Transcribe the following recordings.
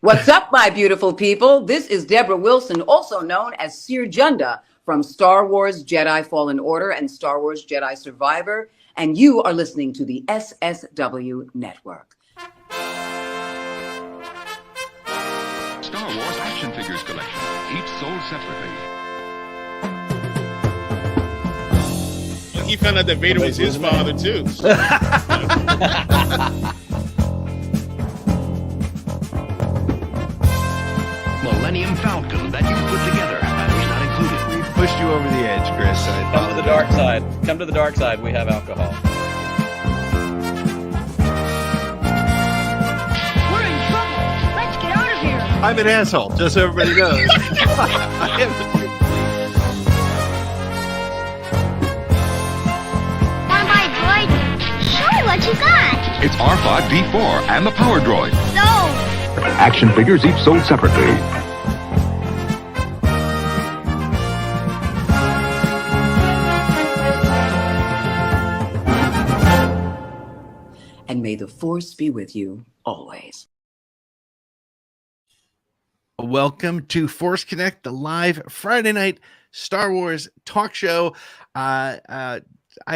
What's up, my beautiful people? This is Deborah Wilson, also known as Seer Junda from Star Wars Jedi Fallen Order and Star Wars Jedi Survivor, and you are listening to the SSW Network. Star Wars action figures collection, each sold separately. He found out that Vader was his father, too. Millennium Falcon that you put together. Batteries not included. We pushed you over the edge, Chris. Come to the dark side. Come to the dark side. We have alcohol. We're in trouble. Let's get out of here. I'm an asshole, just so everybody knows. Show me what you got. It's R5-D4 and the Power Droid. No. Action figures each sold separately. And may the Force be with you always. Welcome to Force Connect, the live Friday night Star Wars talk show. I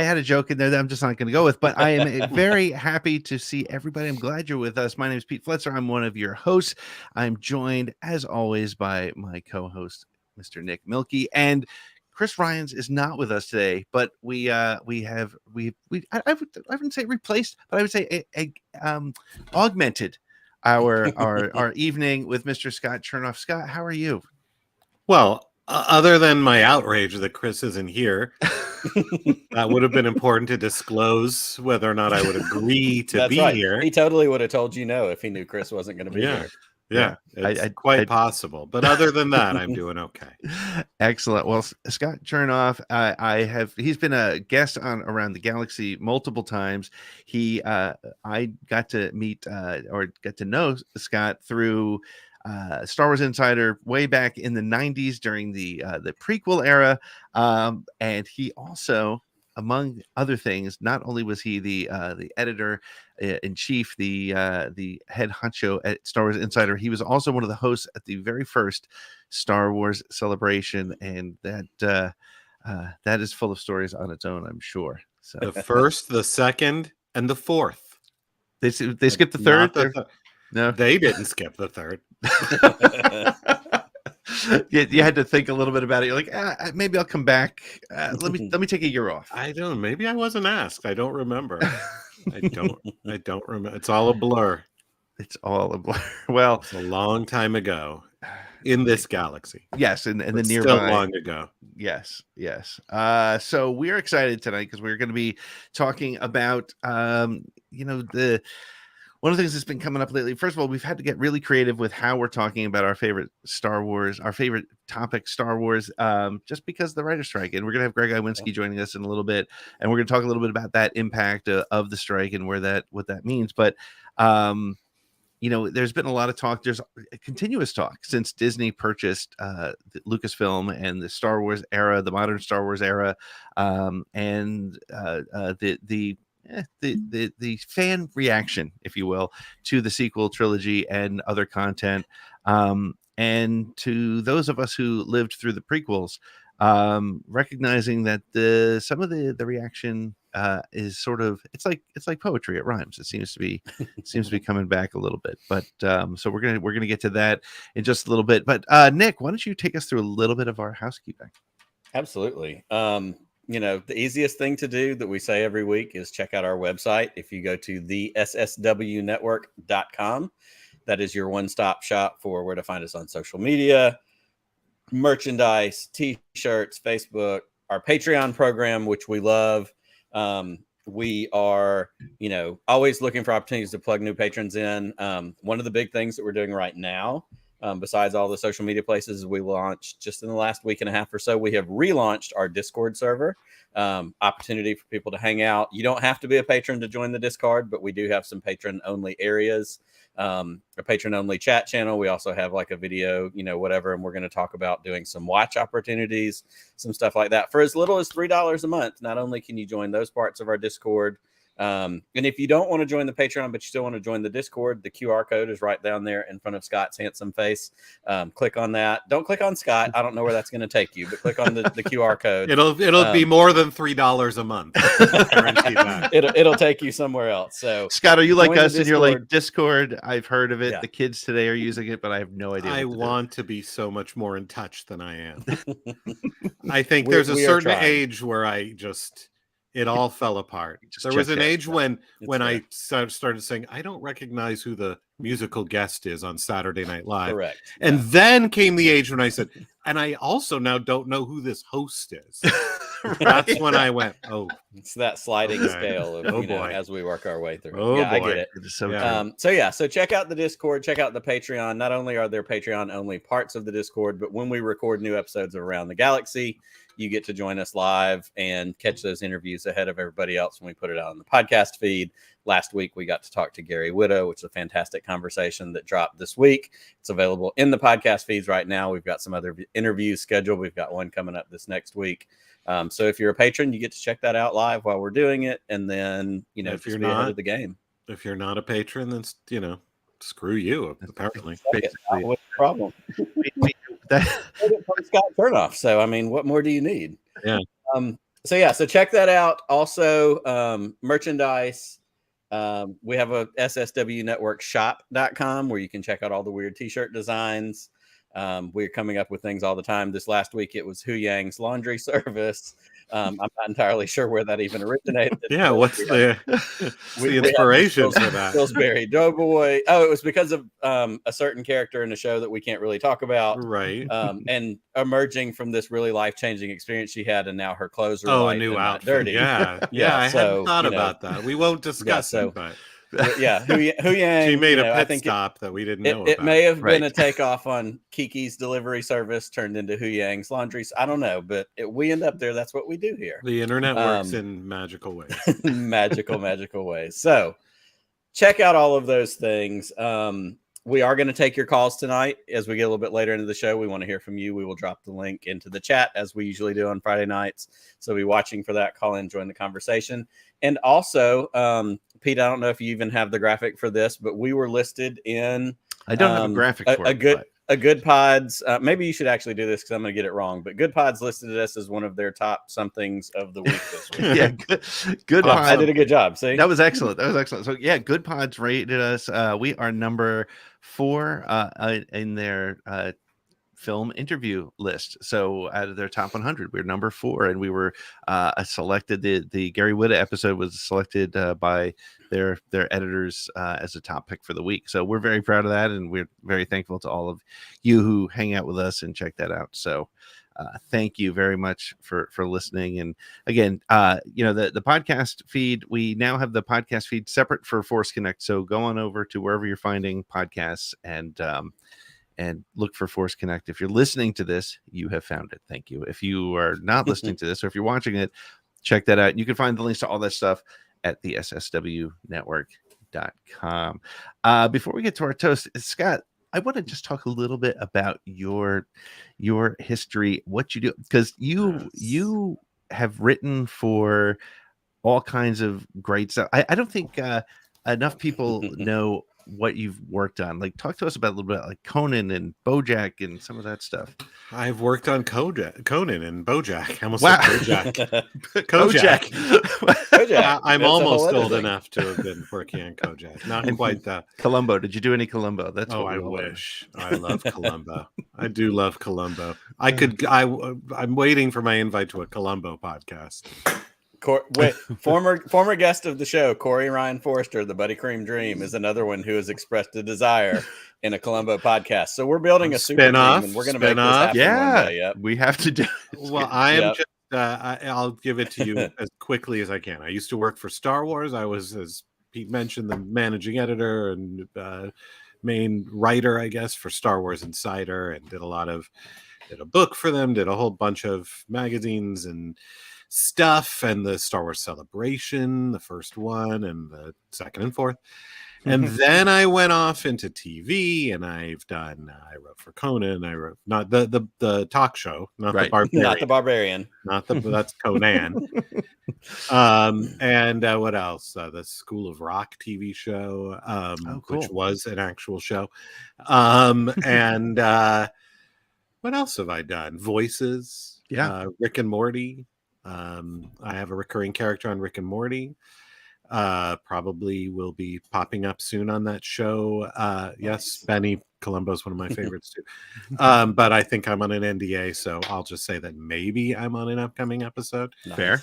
had a joke in there that I'm just not going to go with, but I am very happy to see everybody. I'm glad you're with us. My name is Pete Fletcher. I'm one of your hosts. I'm joined, as always, by my co-host, Mr. Nick Milkey, and Chris Ryans is not with us today, but I wouldn't say replaced, but I would say augmented our evening with Mr. Scott Chernoff. Scott, how are you? Well, other than my outrage that Chris isn't here, that would have been important to disclose whether or not I would agree to be here. He totally would have told you no if he knew Chris wasn't going to be here. Yeah, it's quite possible. But other than that, I'm doing okay. Excellent. Well, Scott Chernoff, he's been a guest on Around the Galaxy multiple times. I got to meet or got to know Scott through Star Wars Insider way back in the 90s during the prequel era. And he also, among other things, not only was he the editor in chief, the head honcho at Star Wars Insider, he was also one of the hosts at the very first Star Wars celebration, and that is full of stories on its own, I'm sure. So the first, the second, and the fourth. They skipped the third. No, they didn't skip the third. You had to think a little bit about it. You're like, maybe I'll come back. Let me take a year off. I don't know. Maybe I wasn't asked. I don't remember. I don't remember. It's all a blur. It's all a blur. Well, it's a long time ago in this galaxy. Yes, and the nearby. Still long ago. Yes. So we're excited tonight because we're going to be talking about one of the things that's been coming up lately. First of all, we've had to get really creative with how we're talking about our favorite Star Wars, our favorite topic, Star Wars, just because of the writer's strike. And we're going to have Greg Iwinski joining us in a little bit. And we're going to talk a little bit about that impact of the strike and what that means. But, there's been a lot of talk. There's a continuous talk since Disney purchased Lucasfilm and the Star Wars era, the modern Star Wars era, and the fan reaction, if you will, to the sequel trilogy and other content, and to those of us who lived through the prequels, recognizing that some of the reaction is sort of it's like poetry. It rhymes. It seems to be coming back a little bit. But so we're gonna get to that in just a little bit. But Nick, why don't you take us through a little bit of our housekeeping? Absolutely. The easiest thing to do that we say every week is check out our website. If you go to the SSWnetwork.com, that is your one-stop shop for where to find us on social media, merchandise, t-shirts, Facebook, our Patreon program, which we love. We are, always looking for opportunities to plug new patrons in. One of the big things that we're doing right now, besides all the social media places we launched just in the last week and a half or so, we have relaunched our Discord server, opportunity for people to hang out. You don't have to be a patron to join the Discord, but we do have some patron only areas, a patron only chat channel. We also have like a video, whatever. And we're going to talk about doing some watch opportunities, some stuff like that for as little as $3 a month. Not only can you join those parts of our Discord, And if you don't want to join the Patreon, but you still want to join the Discord, the QR code is right down there in front of Scott's handsome face. Click on that. Don't click on Scott. I don't know where that's going to take you, but click on the QR code. It'll be more than $3 a month. Guarantee that. It'll take you somewhere else. So Scott, are you like join the us and you're like Discord. Discord? I've heard of it. Yeah. The kids today are using it, but I have no idea. I what to do. want to be so much more in touch than I am. I think We- there's a we are certain trying. age where it all fell apart. Just There was checked an out. age when It's I started saying, I don't recognize who the musical guest is on Saturday Night Live. Correct. And then came the age when I said, and I also now don't know who this host is. That's when I went, oh, It's that sliding Okay. scale of, Oh, you know, boy. as we work our way through. Oh, yeah, I boy. get it. It is so Yeah. true. So check out the Discord, check out the Patreon. Not only are there Patreon only parts of the Discord, but when we record new episodes of Around the Galaxy, you get to join us live and catch those interviews ahead of everybody else when we put it out on the podcast feed. Last week, we got to talk to Gary Widow, which is a fantastic conversation that dropped this week. It's available in the podcast feeds right now. We've got some other interviews scheduled. We've got one coming up this next week. So if you're a patron, you get to check that out live while we're doing it. And then, you know, If just you're be ahead not, of the game. if you're not a patron, then, screw you, apparently. Basically, What's the problem? that, From Scott Turnoff. So, I mean, what more do you need? Yeah. So check that out. Also, merchandise. We have a SSW Network shop.com where you can check out all the weird t-shirt designs. We're coming up with things all the time. This last week, it was Hu Yang's laundry service. I'm not entirely sure where that even originated. Yeah, what's the inspiration for that? Pillsbury Doughboy. Oh, it was because of a certain character in the show that we can't really talk about. Right. And emerging from this really life-changing experience she had, and now her clothes are Oh, a white new and not outfit. dirty. Yeah. Yeah, I so, hadn't thought you know, about that. We won't discuss so- it, but But yeah, Hu Yang. she made you a know, I pit think stop that we didn't know It about. may have been a Right. takeoff on Kiki's delivery service turned into Hu Yang's laundry. I don't know, but we end up there. That's what we do here. The internet works in magical ways. magical ways. So check out all of those things. We are going to take your calls tonight as we get a little bit later into the show. We want to hear from you. We will drop the link into the chat as we usually do on Friday nights. So be watching for that. Call in, join the conversation. And also, Pete, I don't know if you even have the graphic for this, but we were listed in I don't have a graphic for it. a Good Pods. Maybe you should actually do this because I'm going to get it wrong. But Good Pods listed us as one of their top somethings of the week this week. Yeah, good I pod. did a good job. See, That was excellent. That was excellent. So yeah, Good Pods rated us. We are number 4 in their film interview list. So out of their top 100, we're number 4, and we were selected. The Gary Witta episode was selected by their editors as a top pick for the week. So we're very proud of that, and we're very thankful to all of you who hang out with us and check that out. So thank you very much for listening. And again, the podcast feed, we now have the podcast feed separate for Force Connect. So go on over to wherever you're finding podcasts and look for Force Connect. If you're listening to this, you have found it. Thank you. If you are not listening to this, or if you're watching it, check that out. You can find the links to all that stuff at the SSWnetwork.com. Before we get to our toast, Scott, I want to just talk a little bit about your history, what you do, because you have written for all kinds of great stuff. I don't think enough people know what you've worked on. Like, talk to us about a little bit like Conan and BoJack and some of that stuff. I've worked on Conan and BoJack. I almost Wow. said Kojak. BoJack. I'm That's a whole almost other old thing. enough to have been working on Kojak. Not And quite that. Columbo. Did you do any Columbo? That's Oh, what I we all want. wish. I love Columbo. I do love Columbo. I'm waiting for my invite to a Columbo podcast. Former guest of the show, Corey Ryan Forrester, the Buddy Cream Dream, is another one who has expressed a desire in a Columbo podcast. So we're building a super Spin-off, team, and we're going to make this spin-off. happen Yeah, one day. Yep. we have to do. Well, I am Yep. just. I'll give it to you as quickly as I can. I used to work for Star Wars. I was, as Pete mentioned, the managing editor and main writer, I guess, for Star Wars Insider, and did a book for them. Did a whole bunch of magazines and stuff, and the Star Wars Celebration, the first one, and the second and fourth. And then I went off into TV, and I've done. I wrote for Conan. I wrote not the talk show, not the Right. Barbarian, Not the barbarian. not the that's Conan. And what else? The School of Rock TV show, Cool. which was an actual show. And what else have I done? Voices. Yeah. Rick and Morty. I have a recurring character on Rick and Morty. Probably will be popping up soon on that show. Yes, Benny Columbo is one of my favorites too. But I think I'm on an NDA, so I'll just say that maybe I'm on an upcoming episode. Fair.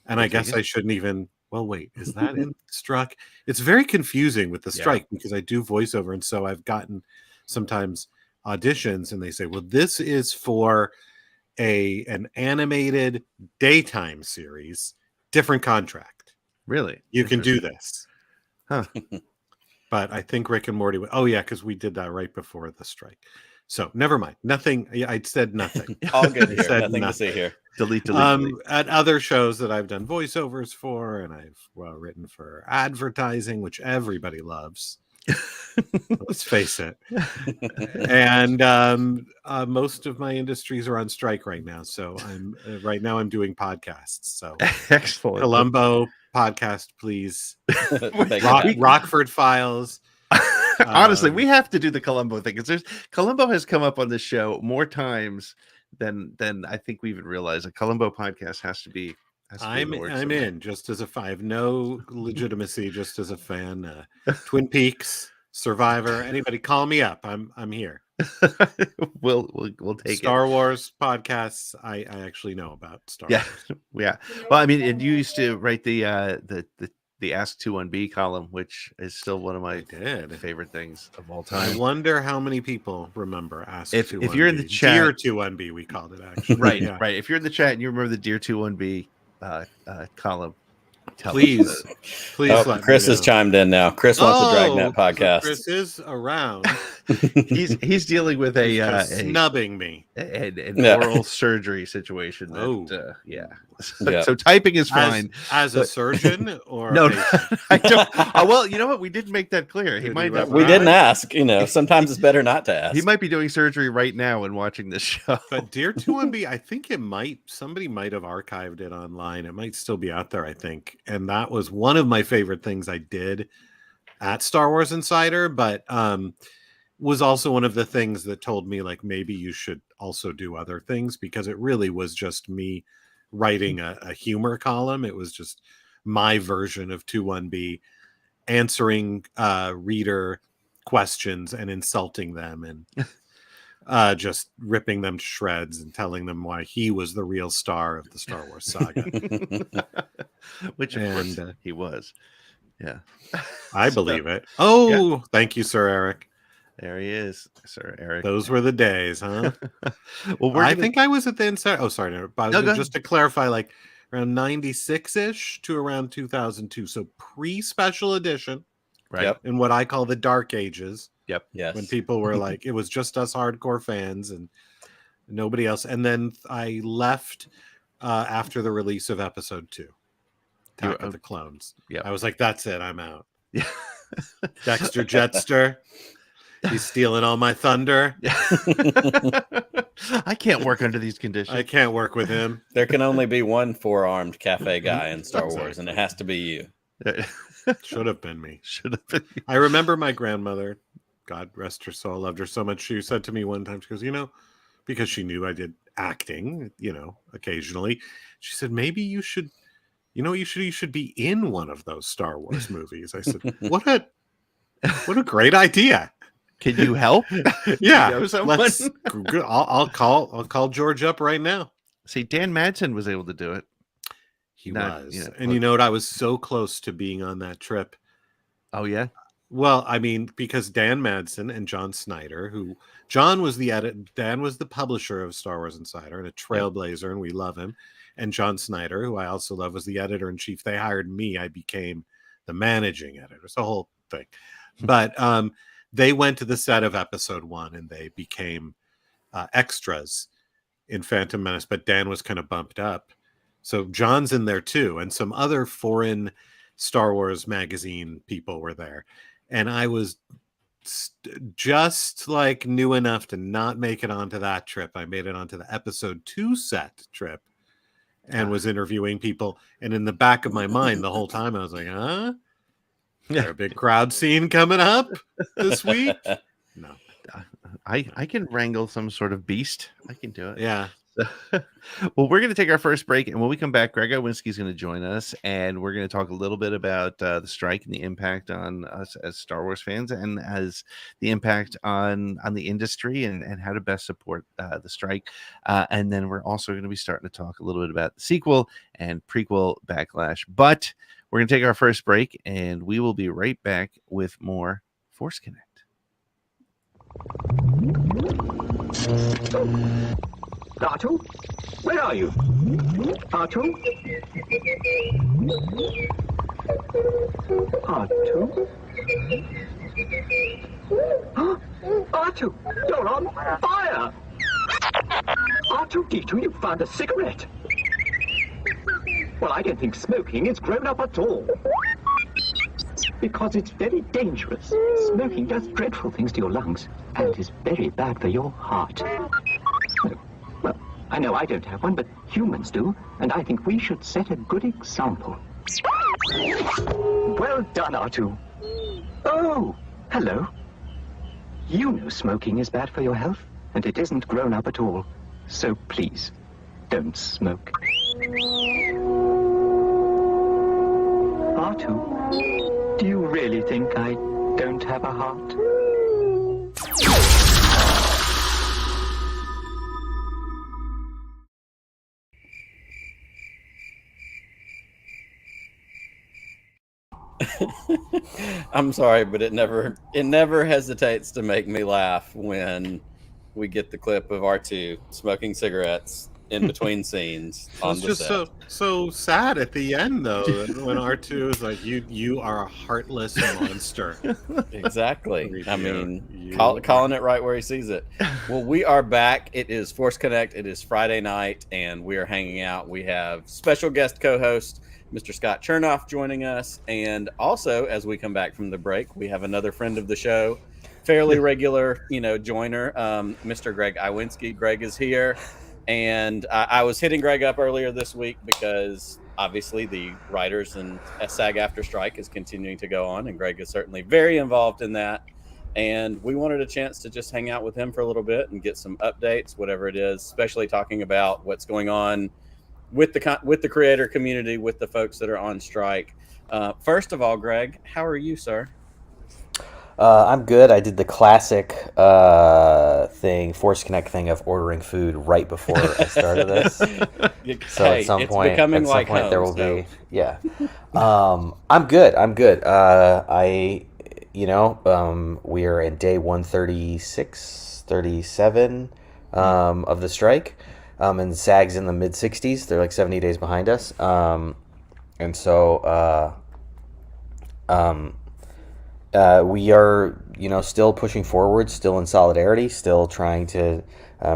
And I guess I shouldn't even. Well, wait, is that in Struck? It's very confusing with the strike because I do voiceover, and so I've gotten sometimes auditions, and they say, "Well, this is for an animated daytime series, different contract. Really? You can do this." Huh. But I think Rick and Morty. Oh yeah, because we did that right before the strike. So never mind. Nothing. I said nothing. All good I here. said Nothing to see here. Delete. At other shows that I've done voiceovers for, and I've written for advertising, which everybody loves. Let's face it. And most of my industries are on strike right now. So I'm doing podcasts. So Excellent. Columbo podcast, please. Make it happen. Rockford Files. Honestly, we have to do the Columbo thing because Columbo has come up on this show more times than I think we even realize. A Columbo podcast has to be. I'm in just as I have no legitimacy, just as a fan. Twin Peaks, Survivor, anybody call me up. I'm here. we'll take Star Wars podcasts. I actually know about Star Wars. Yeah. Well, I mean, and you used to write the Ask 21B column, which is still one of my favorite things of all time. I wonder how many people remember Ask 21B. If you're in the chat, Dear 21B, we called it actually. Right, yeah. right. If you're in the chat and you remember the Dear 21B column, please let Chris me has know. chimed in now. Chris wants a Dragnet podcast. So Chris is around. he's dealing with a snubbing me an oral surgery situation. So typing is fine. As a surgeon or no, I don't. Well, you know what? We didn't make that clear. He might. We didn't ask. Sometimes it's better not to ask. He might be doing surgery right now and watching this show. But Dear 21B, I think somebody might have archived it online. It might still be out there, I think. And that was one of my favorite things I did at Star Wars Insider, but was also one of the things that told me like maybe you should also do other things, because it really was just me writing a humor column. It was just my version of 21B, answering reader questions and insulting them and just ripping them to shreds and telling them why he was the real star of the Star Wars saga. Which of course he was. Yeah. I believe it. Oh, yeah. Thank you, Sir Eric. There he is, Sir Eric. Those were the days, huh? Well, I think I was at the inside. Oh, sorry. No, just to clarify, like around 96-ish to around 2002. So pre-special edition. Right. Yep. In what I call the dark ages. Yep. Yes. When people were like, it was just us hardcore fans and nobody else. And then I left after the release of episode 2. Attack of the Clones. Yeah. I was like, that's it. I'm out. Yeah. Dexter Jetster. He's stealing all my thunder. I can't work under these conditions. I can't work with him. There can only be one 4-armed cafe guy in Star Wars, and it has to be you. Should have been me. Should have been. I remember my grandmother, God rest her soul, loved her so much. She said to me one time, she goes, because she knew I did acting, occasionally. She said, maybe you should, you should be in one of those Star Wars movies. I said, what a great idea. Can you help? Yeah, I'll call George up right now. See, Dan Madsen was able to do it. He was. And you know what? I was so close to being on that trip. Oh, yeah? Well, I mean, because Dan Madsen and John Snyder, Dan was the publisher of Star Wars Insider and a trailblazer, and we love him. And John Snyder, who I also love, was the editor-in-chief. They hired me. I became the managing editor. It's a whole thing. But they went to the set of episode 1 and they became extras in Phantom Menace, but Dan was kind of bumped up. So John's in there too. And some other foreign Star Wars magazine people were there. and I was just like new enough to not make it onto that trip. I made it onto the episode 2 set trip and was interviewing people. And in the back of my mind, the whole time, I was like, huh? Is there a big crowd scene coming up this week? No. I can wrangle some sort of beast. I can do it. Yeah. Well, we're going to take our first break, and when we come back, Greg Iwinski is going to join us, and we're going to talk a little bit about the strike and the impact on us as Star Wars fans, and as the impact on the industry, and how to best support the strike. And then we're also going to be starting to talk a little bit about the sequel and prequel backlash. But we're going to take our first break, and we will be right back with more Force Connect. R2? Where are you? R2? R2? Huh? R2, you're on fire! R2-D2, you found a cigarette! Well, I don't think smoking is grown up at all. Because it's very dangerous. Smoking does dreadful things to your lungs and is very bad for your heart. Well, I know I don't have one, but humans do, and I think we should set a good example. Well done, R2. Oh, hello. You know smoking is bad for your health, and it isn't grown up at all. So please, don't smoke. R2, do you really think I don't have a heart? I'm sorry, but it never hesitates to make me laugh when we get the clip of R2 smoking cigarettes in between scenes on It's the just set. so sad at the end, though, when R2 is like, you are a heartless monster. Exactly. I Yeah, mean, you calling it right where he sees it. Well, we are back. It is Force Connect. It is Friday night, and we are hanging out. We have special guest co-host Mr. Scott Chernoff joining us, and also as we come back from the break, we have another friend of the show, fairly regular, joiner, Mr. Greg Iwinski. Greg is here, and I was hitting Greg up earlier this week because obviously the writers and SAG after strike is continuing to go on, and Greg is certainly very involved in that. And we wanted a chance to just hang out with him for a little bit and get some updates, whatever it is, especially talking about what's going on with the creator community, with the folks that are on strike. First of all, Greg, how are you, sir? I'm good. I did the classic Force Connect thing of ordering food right before I started this. So Hey, at some it's point, becoming like home, there will so- be, yeah. I'm good. We are in day 136, 37 of the strike. And SAG's in the mid 60s. They're like 70 days behind us. We are, still pushing forward, still in solidarity, still trying to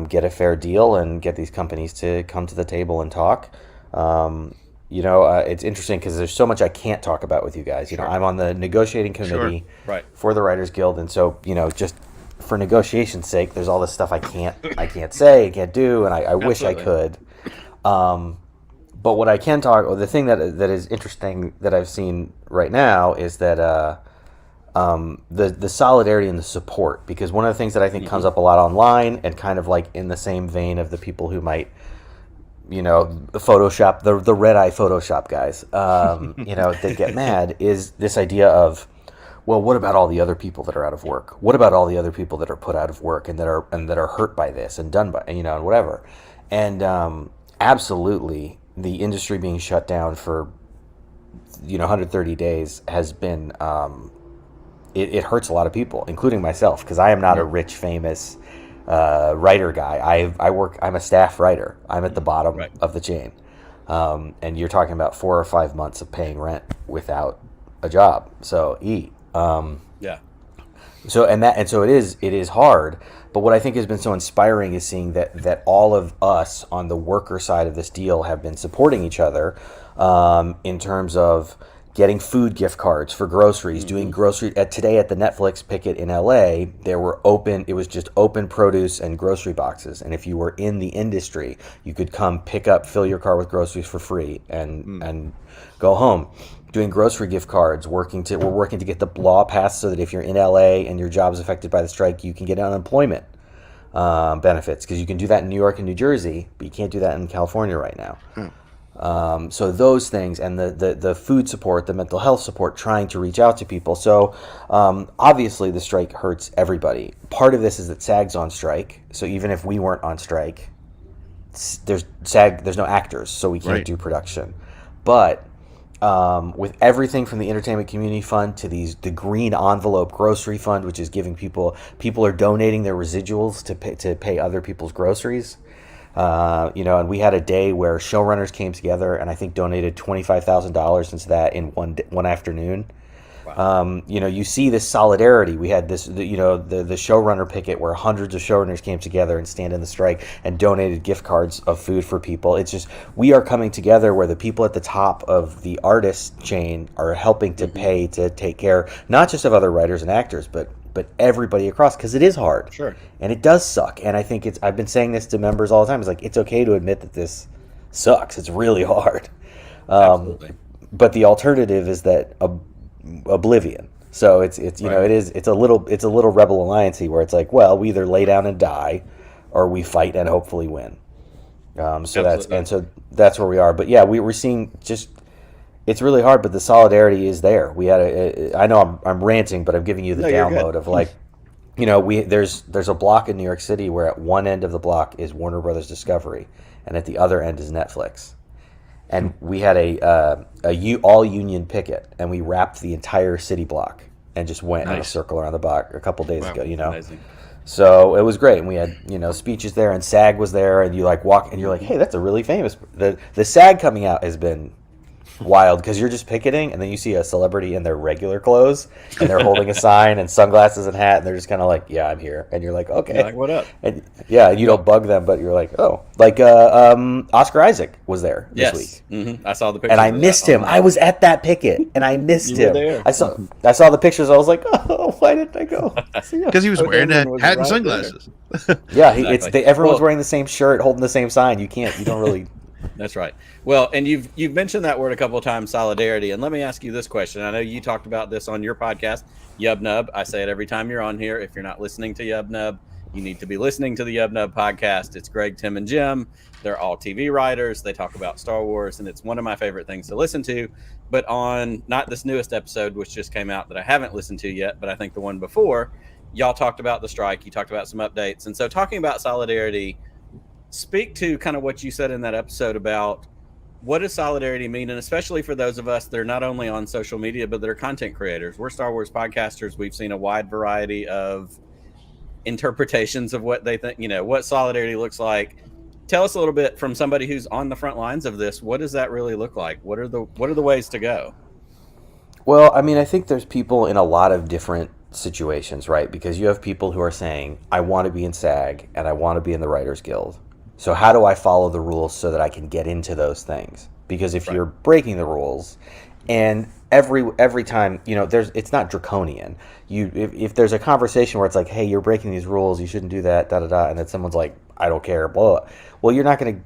get a fair deal and get these companies to come to the table and talk. It's interesting because there's so much I can't talk about with you guys. I'm on the negotiating committee Right. for the Writers Guild, and so just for negotiation's sake, there's all this stuff I can't say, I can't do, and I wish I could. But what I can talk, or the thing that is interesting that I've seen right now is that the solidarity and the support, because one of the things that I think comes up a lot online, and kind of like in the same vein of the people who might, the Photoshop, the red eye Photoshop guys, that get mad, is this idea of, well, what about all the other people that are out of work? What about all the other people that are put out of work and that are hurt by this and done by, and whatever. And absolutely, the industry being shut down for 130 days has been it hurts a lot of people, including myself, because I am not a rich, famous writer guy. I'm a staff writer. I'm at the bottom of the chain, and you're talking about 4 or 5 months of paying rent without a job. So Yeah. So it is hard. But what I think has been so inspiring is seeing that all of us on the worker side of this deal have been supporting each other in terms of getting food gift cards for groceries, doing grocery today at the Netflix picket in LA, it was just open produce and grocery boxes. And if you were in the industry, you could come fill your car with groceries for free and go home. Doing grocery gift cards, we're working to get the law passed so that if you're in LA and your job is affected by the strike, you can get unemployment benefits, because you can do that in New York and New Jersey, but you can't do that in California right now. So those things, and the food support, the mental health support, trying to reach out to people. So obviously the strike hurts everybody. Part of this is that SAG's on strike. So even if we weren't on strike, there's no actors, so we can't do production. But with everything from the entertainment community fund to the green envelope grocery fund, which is giving people are donating their residuals to pay other people's groceries. And we had a day where showrunners came together and I think donated $25,000 into that in one afternoon. Wow. You see this solidarity. We had the showrunner picket where hundreds of showrunners came together and stand in the strike and donated gift cards of food for people. It's just, we are coming together where the people at the top of the artist chain are helping to pay to take care, not just of other writers and actors, but everybody across, because it is hard. Sure. And it does suck. And I think I've been saying this to members all the time. It's like, it's okay to admit that this sucks. It's really hard. Absolutely. But the alternative is that oblivion. So it's it's a little Rebel Alliance-y, where it's like, well, we either lay down and die or we fight and hopefully win. So that's where we are. But yeah, we're seeing just, it's really hard, but the solidarity is there. We had I know I'm ranting, but I'm giving you the download of like, there's a block in New York City where at one end of the block is Warner Brothers Discovery, and at the other end is Netflix. And we had a all union picket, and we wrapped the entire city block and just went in a circle around the block a couple days ago. Amazing. So it was great, and we had speeches there, and SAG was there, and you like walk, and you're like, hey, that's a really famous. The SAG coming out has been wild, because you're just picketing and then you see a celebrity in their regular clothes and they're holding a sign and sunglasses and hat, and they're just kind of like, yeah, I'm here, and you're like, okay, like, what up? And you don't bug them, but you're like, oh, like Oscar Isaac was there this week. Mm-hmm. I saw the pictures, and I missed him. I was at that picket and I missed him. There. I saw the pictures. I was like, oh, why didn't I go? Because he was wearing a hat and sunglasses. Yeah, exactly. Everyone's wearing the same shirt, holding the same sign. You don't really. That's right. Well, and you've mentioned that word a couple of times, solidarity. And let me ask you this question. I know you talked about this on your podcast, Yub Nub. I say it every time you're on here. If you're not listening to Yub Nub, you need to be listening to the Yub Nub podcast. It's Greg, Tim, and Jim. They're all TV writers. They talk about Star Wars, and it's one of my favorite things to listen to. But on not this newest episode, which just came out that I haven't listened to yet, but I think the one before, y'all talked about the strike. You talked about some updates. And so talking about solidarity, speak to kind of what you said in that episode about what does solidarity mean, and especially for those of us that are not only on social media, but that are content creators. We're Star Wars podcasters. We've seen a wide variety of interpretations of what they think, what solidarity looks like. Tell us a little bit from somebody who's on the front lines of this. What does that really look like? What are the ways to go? Well, I mean, I think there's people in a lot of different situations, right? Because you have people who are saying, I want to be in SAG and I want to be in the Writers Guild. So how do I follow the rules so that I can get into those things? Because if you're breaking the rules, and every time, it's not draconian. If there's a conversation where it's like, hey, you're breaking these rules, you shouldn't do that, and then someone's like, I don't care, blah. Well, you're not going to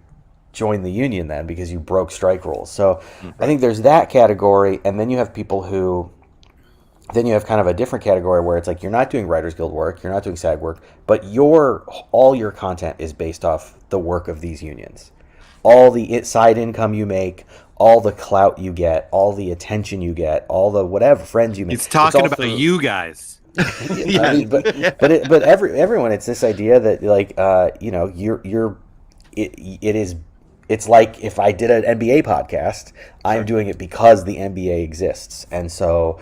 join the union then because you broke strike rules. So I think there's that category, and then you have people who. Then you have kind of a different category where it's like you're not doing Writers Guild work, you're not doing SAG work, but all your content is based off the work of these unions. All the side income you make, all the clout you get, all the attention you get, all the whatever friends you make. It's talking about you guys. I mean, but everyone, it's this idea that like it's like if I did an NBA podcast, I'm doing it because the NBA exists, and so.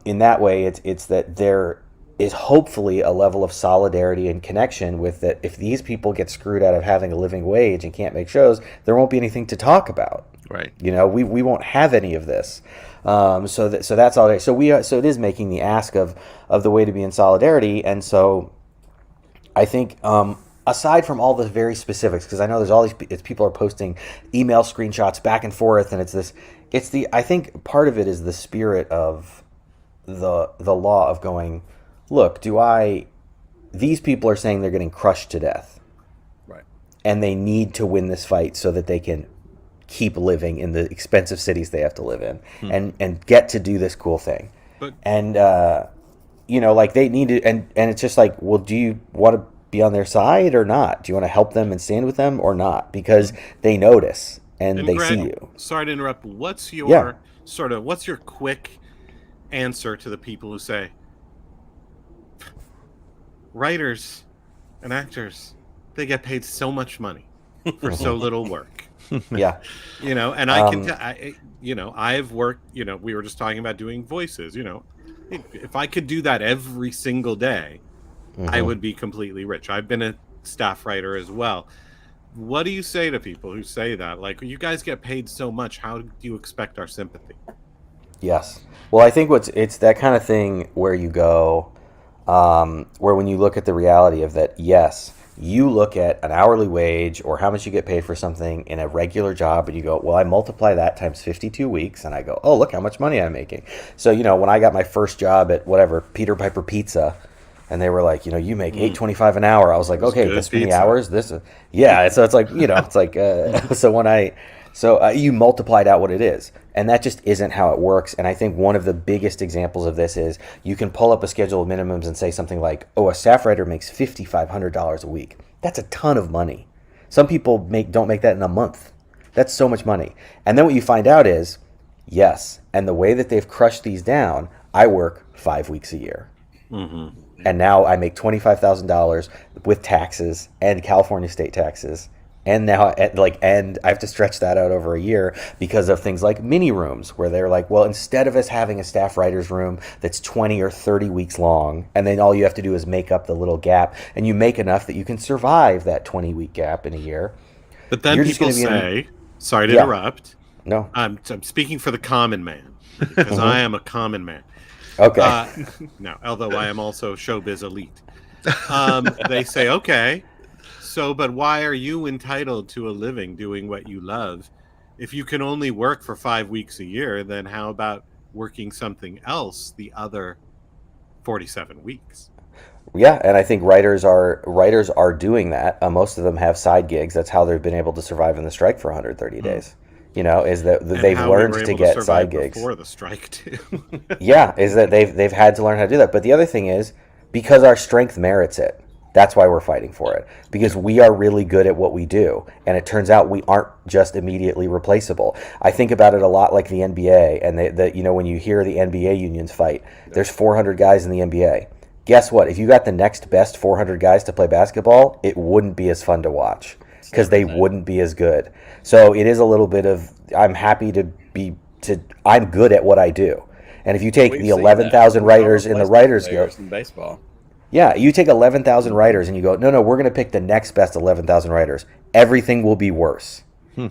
In that way, it's that there is hopefully a level of solidarity and connection with that. If these people get screwed out of having a living wage and can't make shows, there won't be anything to talk about. Right. We won't have any of this. So that's all. So it is making the ask of the way to be in solidarity. And so I think aside from all the very specifics, because I know there's all these people are posting email screenshots back and forth, and it's this. I think part of it is the spirit of the law of going, look, these people are saying they're getting crushed to death. Right. And they need to win this fight so that they can keep living in the expensive cities they have to live in and get to do this cool thing. But and like they need to, and it's just like, well, do you want to be on their side or not? Do you want to help them and stand with them or not? Because they notice and they Greg, see you. Sorry to interrupt. What's your what's your quick answer to the people who say writers and actors, they get paid so much money for so little work? Yeah. And I can I've worked, we were just talking about doing voices, if I could do that every single day, I would be completely rich. I've been a staff writer as well. What do you say to people who say that? Like, you guys get paid so much, how do you expect our sympathy? Yes. Well, I think it's that kind of thing where you go, where when you look at the reality of that, yes, you look at an hourly wage or how much you get paid for something in a regular job, and you go, well, I multiply that times 52 weeks, and I go, oh, look how much money I'm making. So, when I got my first job at whatever, Peter Piper Pizza, and they were like, you make $8.25 an hour. I was like, okay, this many hours, yeah. So it's like, it's like, so you multiplied out what it is, and that just isn't how it works. And I think one of the biggest examples of this is you can pull up a schedule of minimums and say something like, oh, a staff writer makes $5,500 a week. That's a ton of money. Some people don't make that in a month. That's so much money. And then what you find out is, yes, and the way that they've crushed these down, I work 5 weeks a year. Mm-hmm. And now I make $25,000 with taxes and California state taxes. And now, and I have to stretch that out over a year because of things like mini rooms, where they're like, well, instead of us having a staff writer's room that's 20 or 30 weeks long, and then all you have to do is make up the little gap, and you make enough that you can survive that 20-week gap in a year. But then people say, sorry to interrupt. No. I'm speaking for the common man, because I am a common man. Okay. No, although I am also showbiz elite. They say, okay, but why are you entitled to a living doing what you love? If you can only work for 5 weeks a year, then how about working something else the other 47 weeks? Yeah, and I think writers are doing that. Most of them have side gigs. That's how they've been able to survive in the strike for 130 days. Is that they've learned to get side gigs before the strike too. Yeah, is that they've had to learn how to do that. But the other thing is, because our strength merits it. That's why we're fighting for it, because we are really good at what we do, and it turns out we aren't just immediately replaceable. I think about it a lot like the NBA, and when you hear the NBA unions fight, there's 400 guys in the NBA. Guess what? If you got the next best 400 guys to play basketball, it wouldn't be as fun to watch because they wouldn't be as good. So it is a little bit of, I'm happy I'm good at what I do. And if you take the 11,000 writers in the Writers Guild in baseball. Yeah, you take 11,000 writers and you go, no, we're going to pick the next best 11,000 writers. Everything will be worse.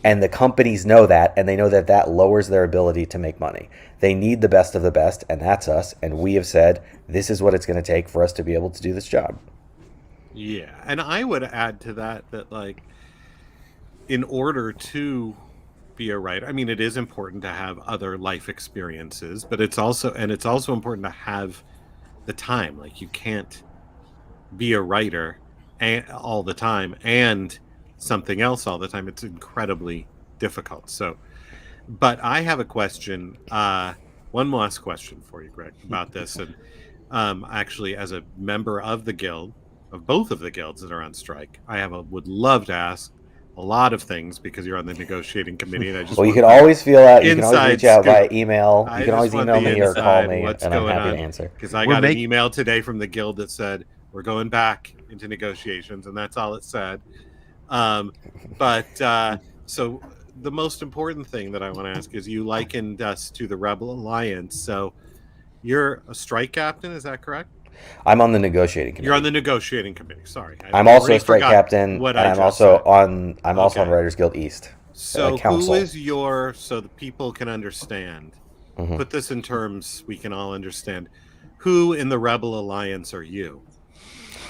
And the companies know that, and they know that lowers their ability to make money. They need the best of the best, and that's us. And we have said, this is what it's going to take for us to be able to do this job. Yeah, and I would add to that, in order to be a writer, I mean, it is important to have other life experiences, but it's also important to have the time. Like, you can't be a writer all the time and something else all the time. It's incredibly difficult. So, but I have a question, one last question for you, Greg, about this. And actually, as a member of the guild, of both of the guilds that are on strike, would love to ask a lot of things, because you're on the negotiating committee, and I just you can always reach out via email. You can always email me or call me, and I'm happy to answer. Because I got an email today from the guild that said we're going back into negotiations, and that's all it said. So the most important thing that I want to ask is, you likened us to the Rebel Alliance. So you're a strike captain, is that correct? I'm on the negotiating committee. You're on the negotiating committee. Sorry, I'm also a strike captain, and I'm also on Writers Guild East. So who is so the people can understand? Mm-hmm. Put this in terms we can all understand. Who in the Rebel Alliance are you?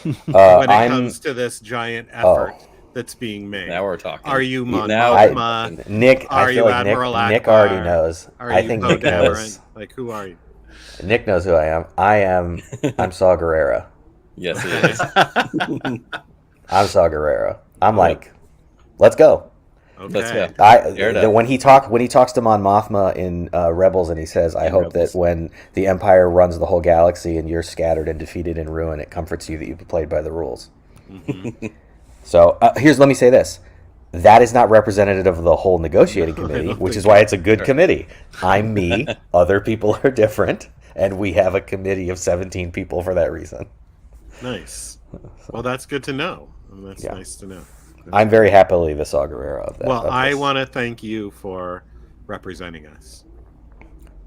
When it comes to this giant effort that's being made? Now we're talking. Are you Mon Now- Mothma? Nick, Are I you feel like Admiral Nick Akbar? already knows. Are I you think Poe Nick knows. Dameron? Like, who are you? Nick knows who I am. I'm Saw Gerrera. Yes, he is. I'm Saw Gerrera. I'm like, let's go. Okay. Let's go. When he talks to Mon Mothma in Rebels, and he says, "I hope that when the Empire runs the whole galaxy and you're scattered and defeated in ruin, it comforts you that you've played by the rules." Mm-hmm. So let me say this: that is not representative of the whole negotiating committee, which is why it's a good committee. I'm me. Other people are different, and we have a committee of 17 people for that reason. Nice. Well, that's good to know. That's nice to know. I'm very happily the Saw Gerrera of that. Well, I want to thank you for representing us.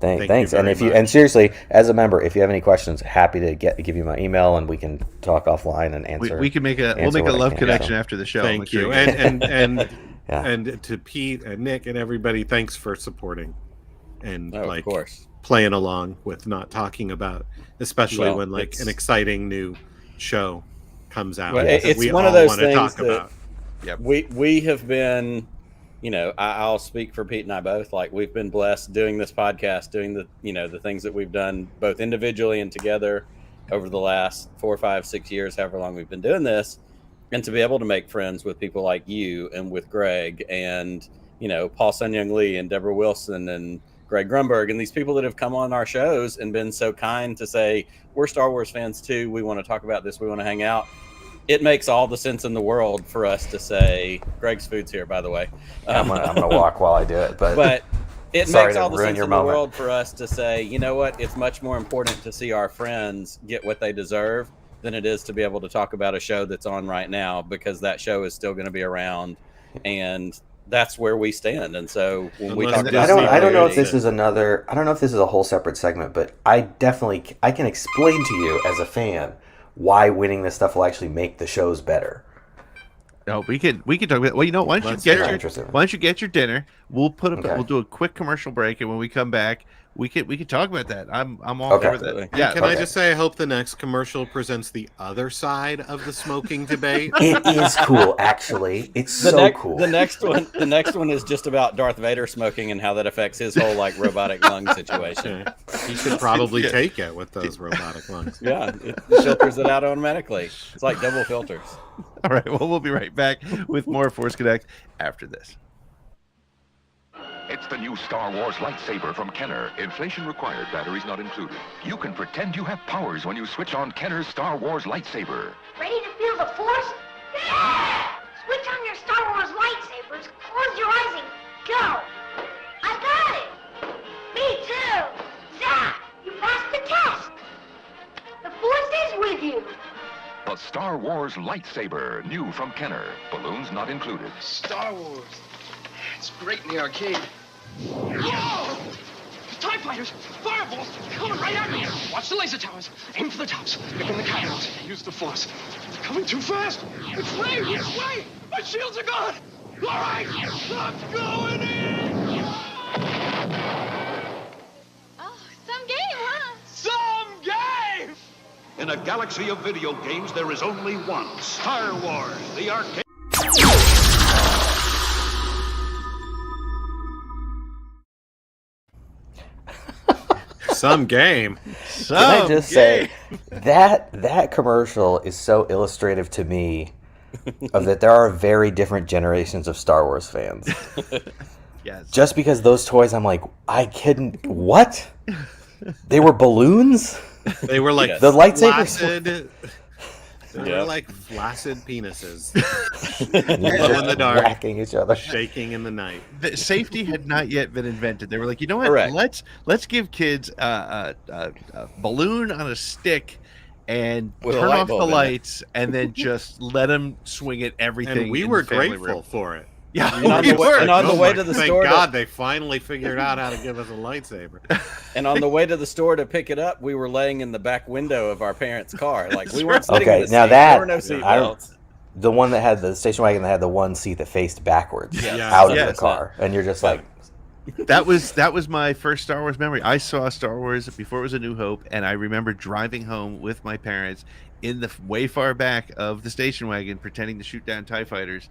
Thanks. you And very much. and seriously, as a member, if you have any questions, happy to give you my email and we can talk offline and answer. We can make a answer what I love can. connection after the show. Thank Make sure you. get it. And Yeah. and to Pete and Nick and everybody, thanks for supporting and Of course. playing along with not talking about, especially Well, when like it's- an exciting new show comes out. Well, that it's we one of all those want to things talk that about. we have been, I'll speak for Pete and I both. Like, we've been blessed doing this podcast, doing the things that we've done both individually and together over the last 4, 5, 6 years, however long we've been doing this, and to be able to make friends with people like you and with Greg and Paul Sun-Young Lee and Deborah Wilson and Greg Grunberg and these people that have come on our shows and been so kind to say, we're Star Wars fans too. We want to talk about this. We want to hang out. It makes all the sense in the world for us to say, Greg's food's here, by the way. I'm gonna walk while I do it, but it sorry makes to all the ruin sense your in the moment. world for us to say, you know what? It's much more important to see our friends get what they deserve than it is to be able to talk about a show that's on right now, because that show is still going to be around, and that's where we stand. And so when we talk about I don't know if continuity- this is another. I don't know if this is a whole separate segment, but I can explain to you as a fan why winning this stuff will actually make the shows better. No, we could talk about. Well, why don't you get your dinner? We'll we'll do a quick commercial break, and when we come back, we could talk about that. I'm all for that. Yeah. Can I just say, I hope the next commercial presents the other side of the smoking debate. It is cool, actually. It's cool. The next one is just about Darth Vader smoking and how that affects his whole robotic lung situation. He should probably take it with those robotic lungs. Yeah, it filters it out automatically. It's like double filters. All right. Well, we'll be right back with more Force Connect after this. It's the new Star Wars lightsaber from Kenner. Inflation required, batteries not included. You can pretend you have powers when you switch on Kenner's Star Wars lightsaber. Ready to feel the Force? Yeah! Switch on your Star Wars lightsabers, close your eyes, and go! I got it! Me too! Zap! You passed the test! The Force is with you! The Star Wars lightsaber, new from Kenner. Balloons not included. Star Wars. It's great in the arcade. Whoa! TIE fighters! Fireballs! Coming right at me! Watch the laser towers. Aim for the tops. Pick in the cannons. Use the force. They're coming too fast! It's Ray! It's Ray! My shields are gone! All right! I'm going in! Oh, some game, huh? Some game! In a galaxy of video games, there is only one. Star Wars, the arcade. Some game. Can I just say that commercial is so illustrative to me of that there are very different generations of Star Wars fans. Yes. Just because those toys, I'm like, I couldn't. What? They were balloons. They were like the lightsabers. flaccid. They were like flaccid penises. Glow in the dark, whacking each other, shaking in the night. The safety had not yet been invented. They were like, you know what? Correct. Let's give kids a balloon on a stick and With a turn light off the bulb in it. lights, and then just let them swing at everything. And we in were the family grateful room. for it. Yeah, And on the way- and on the way to the thank store to- God they finally figured out how to give us a lightsaber. And on the way to the store to pick it up, we were laying in the back window of our parents' car. Like, we weren't sitting in Okay, the now seat. that There were no seat belts. the one that had the station wagon that had the one seat that faced backwards Yes. out of Yes. the car, and you're just like, That was my first Star Wars memory. I saw Star Wars before it was A New Hope, and I remember driving home with my parents in the way far back of the station wagon, pretending to shoot down TIE fighters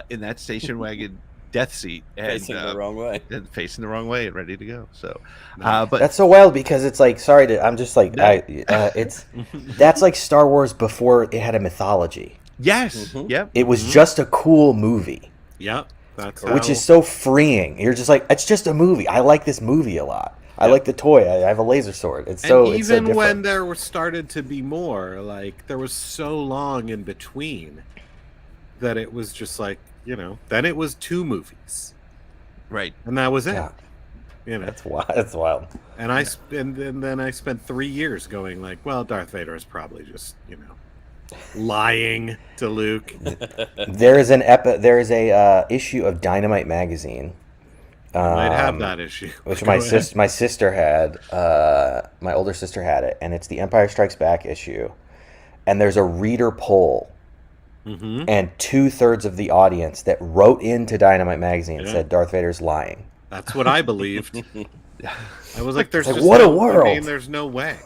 in that station wagon death seat, and Facing the wrong way. and facing the wrong way and ready to go. So, But but that's so wild because it's like, I'm just like, it's that's like Star Wars before it had a mythology. yes, yep, It was just a cool movie, Yep. That's which is so freeing. You're just like, it's just a movie. I like this movie a lot. I like the toy. I have a laser sword. It's so and it's so even different. when there was started to be more, like there was so long in between that it was just like, then it was 2 movies, right. and that was it. Yeah. That's wild. That's wild. And then I spent 3 years going like, well, Darth Vader is probably just lying to Luke. There is a issue of Dynamite magazine. I might have that issue, which my sister had. My older sister had it, and it's the Empire Strikes Back issue. And there's a reader poll, and 2/3 of the audience that wrote into Dynamite magazine said Darth Vader's lying. That's what I believed. I was like, "There's Like, just what a no, world!" I mean, there's no way.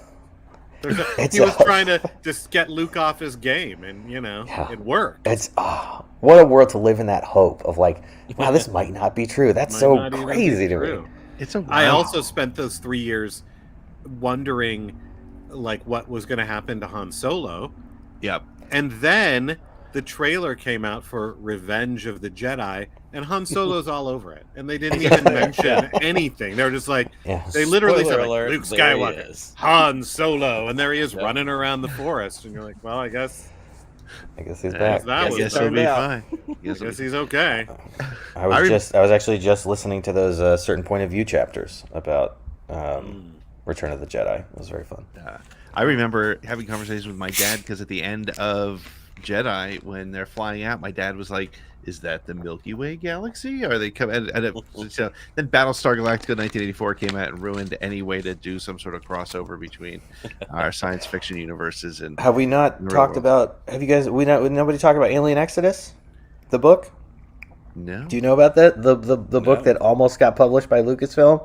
He was trying to just get Luke off his game, and it worked. It's what a world to live in that hope of like, wow, this might not be true. That's Might so not even be crazy to true. me. It's a. I wow. also spent those 3 years wondering, like, what was going to happen to Han Solo. Yep. And then the trailer came out for Revenge of the Jedi, and Han Solo's all over it. And they didn't even mention anything. They were just like, they literally Spoiler said, like, alert, Luke there he Skywalker, is. Han Solo, and there he is running around the forest. And you're like, well, I guess he's back. that was Guess he'll be out. fine. I guess he's okay. I was actually just listening to those certain point of view chapters about Return of the Jedi. It was very fun. I remember having conversations with my dad because at the end of Jedi, when they're flying out, my dad was like, "Is that the Milky Way galaxy? Are they coming?" So then Battlestar Galactica 1984 came out and ruined any way to do some sort of crossover between our science fiction universes. And Have we not real talked world. about? Have you guys? Nobody talked about Alien Exodus, the book. No. Do you know about that? The book that almost got published by Lucasfilm.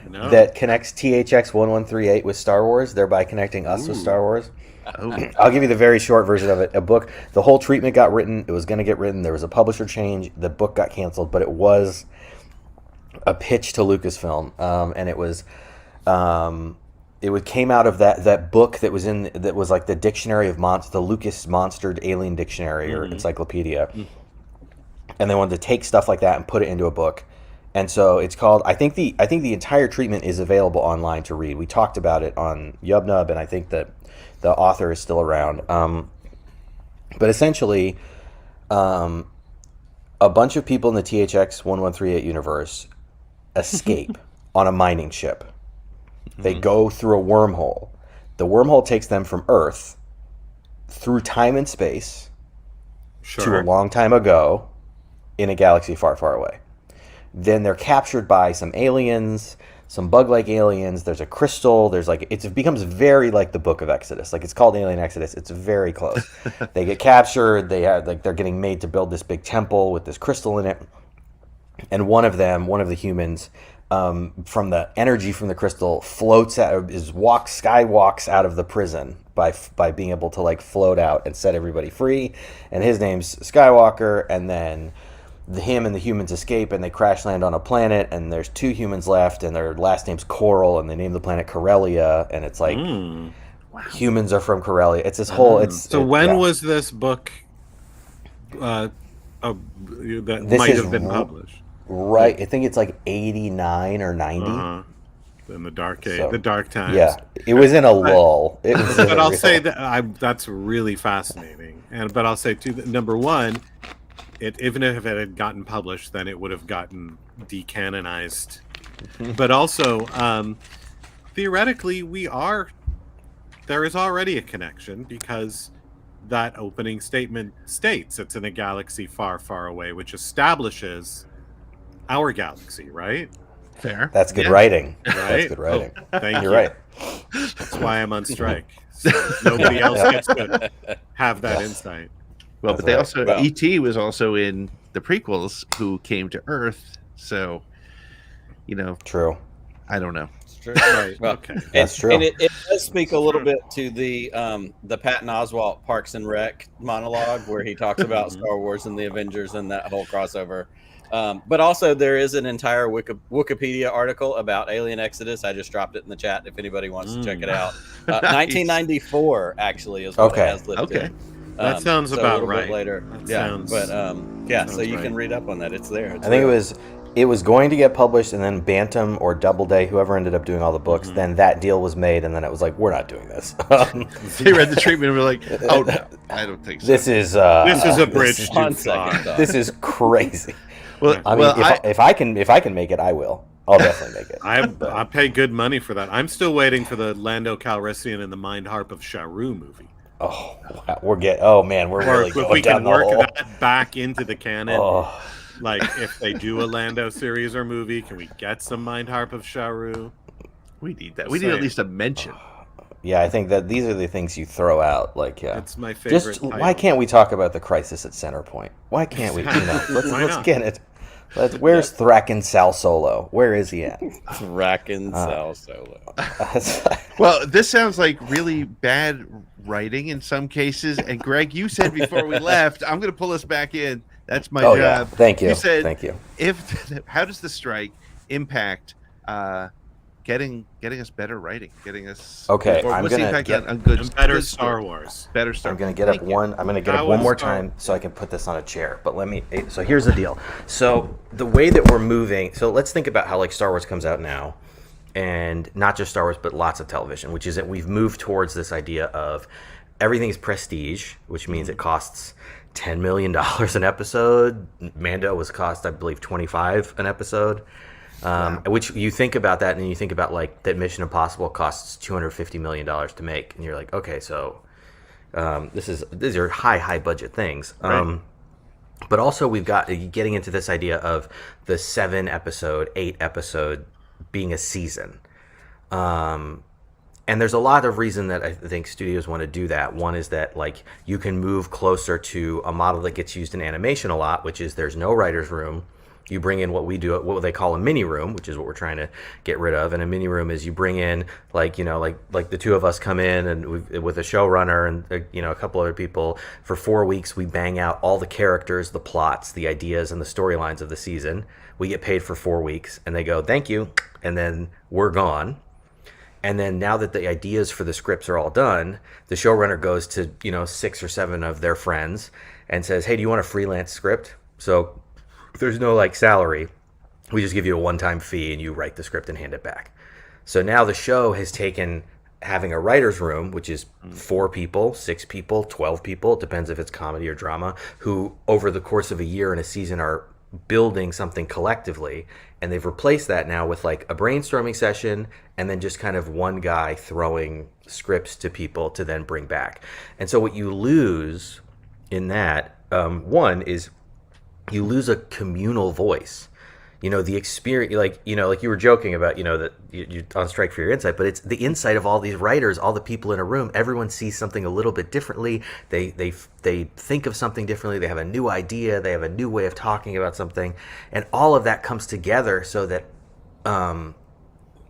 No. That connects THX 1138 with Star Wars, thereby connecting us with Star Wars. Oh. I'll give you the very short version of it. A book, the whole treatment got written. It was going to get written. There was a publisher change. The book got canceled, but it was a pitch to Lucasfilm, and it was came out of that book that was like the dictionary of the Lucas Monstered Alien Dictionary or Encyclopedia, and they wanted to take stuff like that and put it into a book. And so it's called. I think the entire treatment is available online to read. We talked about it on Yubnub, and I think that the author is still around. But essentially, a bunch of people in the THX 1138 universe escape on a mining ship. They go through a wormhole. The wormhole takes them from Earth through time and space to a long time ago in a galaxy far, far away. Then they're captured by some aliens, some bug-like aliens. There's a crystal. It becomes very like the Book of Exodus. Like, it's called Alien Exodus. It's very close. They get captured. They're getting made to build this big temple with this crystal in it. And one of the humans, from the energy from the crystal, skywalks out of the prison by being able to like float out and set everybody free. And his name's Skywalker. And then him and the humans escape, and they crash land on a planet, and there's 2 humans left, and their last name's Coral, and they name the planet Corellia, and it's like humans are from Corellia. It's this whole. When was this book? That might have been published. Right, I think it's like 89 or 90. In the dark age, the dark times. Yeah, it was in a lull. But I'll say that that's really fascinating. But I'll say too, that number one, even if it had gotten published, then it would have gotten decanonized. But also, theoretically, there is already a connection because that opening statement states it's in a galaxy far, far away, which establishes our galaxy, right? Fair. That's good writing. Right? That's good writing. Thank you. You're right. That's why I'm on strike. So nobody else gets to have that insight. Well, but they also E.T. was also in the prequels, who came to Earth. So, True. I don't know. True. Right. Well, Okay. That's true. And it does speak a little bit to the Patton Oswalt Parks and Rec monologue where he talks about Star Wars and the Avengers and that whole crossover. But also there is an entire Wikipedia article about Alien Exodus. I just dropped it in the chat if anybody wants to check it out. 1994 actually is what it has listed. Okay. That sounds so about a little right. bit later. That Yeah, sounds- but sounds so you right. can read up on that. It's there. It's I think real. it was going to get published, and then Bantam or Doubleday, whoever ended up doing all the books, then that deal was made, and then it was like, we're not doing this. They read the treatment and were like, oh no, I don't think so. This is a bridge too on far. second thought. This is crazy. Well, I mean, if I can make it, I will. I'll definitely make it. I pay good money for that. I'm still waiting for the Lando Calrissian and the Mind Harp of Sharu movie. Oh, wow. We're really If going we down can the work hole. that back into the canon. Oh. Like, if they do a Lando series or movie, can we get some Mind Harp of Sharu? We need that. We need at least a mention. Yeah, I think that these are the things you throw out. Like, yeah, It's my favorite Just title. why can't we talk about the Crisis at Centerpoint? Why can't we? Let's not? get it. Where's Thraken Sal Solo? Where is he at? Rackin' Sal Solo. Well, this sounds like really bad writing in some cases. And Greg, you said before we left, I'm going to pull us back in. That's my Oh, job. yeah. Thank you. You said, Thank you. How does the strike impact getting us better writing, getting us Okay, or I'm what's the gonna impact get on good better good Star story? Wars. Better Star. I'm gonna get up one. I'm gonna get up How one is more Star- time so I can put this on a chair. But so here's the deal. So the way that we're moving. So let's think about how like Star Wars comes out now, and not just Star Wars, but lots of television. Which is that we've moved towards this idea of everything's prestige, which means it costs $10 million an episode. Mando was cost, I believe, $25 an episode. Which you think about that, and you think about like that Mission Impossible costs $250 million to make, and you're like, okay, so these are high budget things. Right. But also we've got getting into this idea of the 7 episode, 8 episode being a season. And there's a lot of reason that I think studios want to do that. One is that like you can move closer to a model that gets used in animation a lot, which is there's no writer's room. You bring in what they call a mini room, which is what we're trying to get rid of. And a mini room is you bring in like the two of us come in and with a showrunner and a couple other people for 4 weeks. We bang out all the characters, the plots, the ideas, and the storylines of the season. We get paid for 4 weeks, and they go, "Thank you," and then we're gone. And then now that the ideas for the scripts are all done, the showrunner goes to 6 or 7 of their friends and says, "Hey, do you want a freelance script?" So there's no like salary. We just give you a one-time fee and you write the script and hand it back. So now the show has taken having a writer's room, which is 4 people, 6 people, 12 people, it depends if it's comedy or drama, who over the course of a year and a season are building something collectively. And they've replaced that now with like a brainstorming session and then just kind of one guy throwing scripts to people to then bring back. And so what you lose in that, one is you lose a communal voice. The experience, like you were joking about, that you're on strike for your insight, but it's the insight of all these writers, all the people in a room. Everyone sees something a little bit differently. They think of something differently. They have a new idea. They have a new way of talking about something, and all of that comes together so that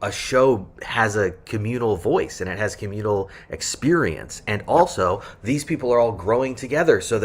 a show has a communal voice and it has communal experience. And also these people are all growing together so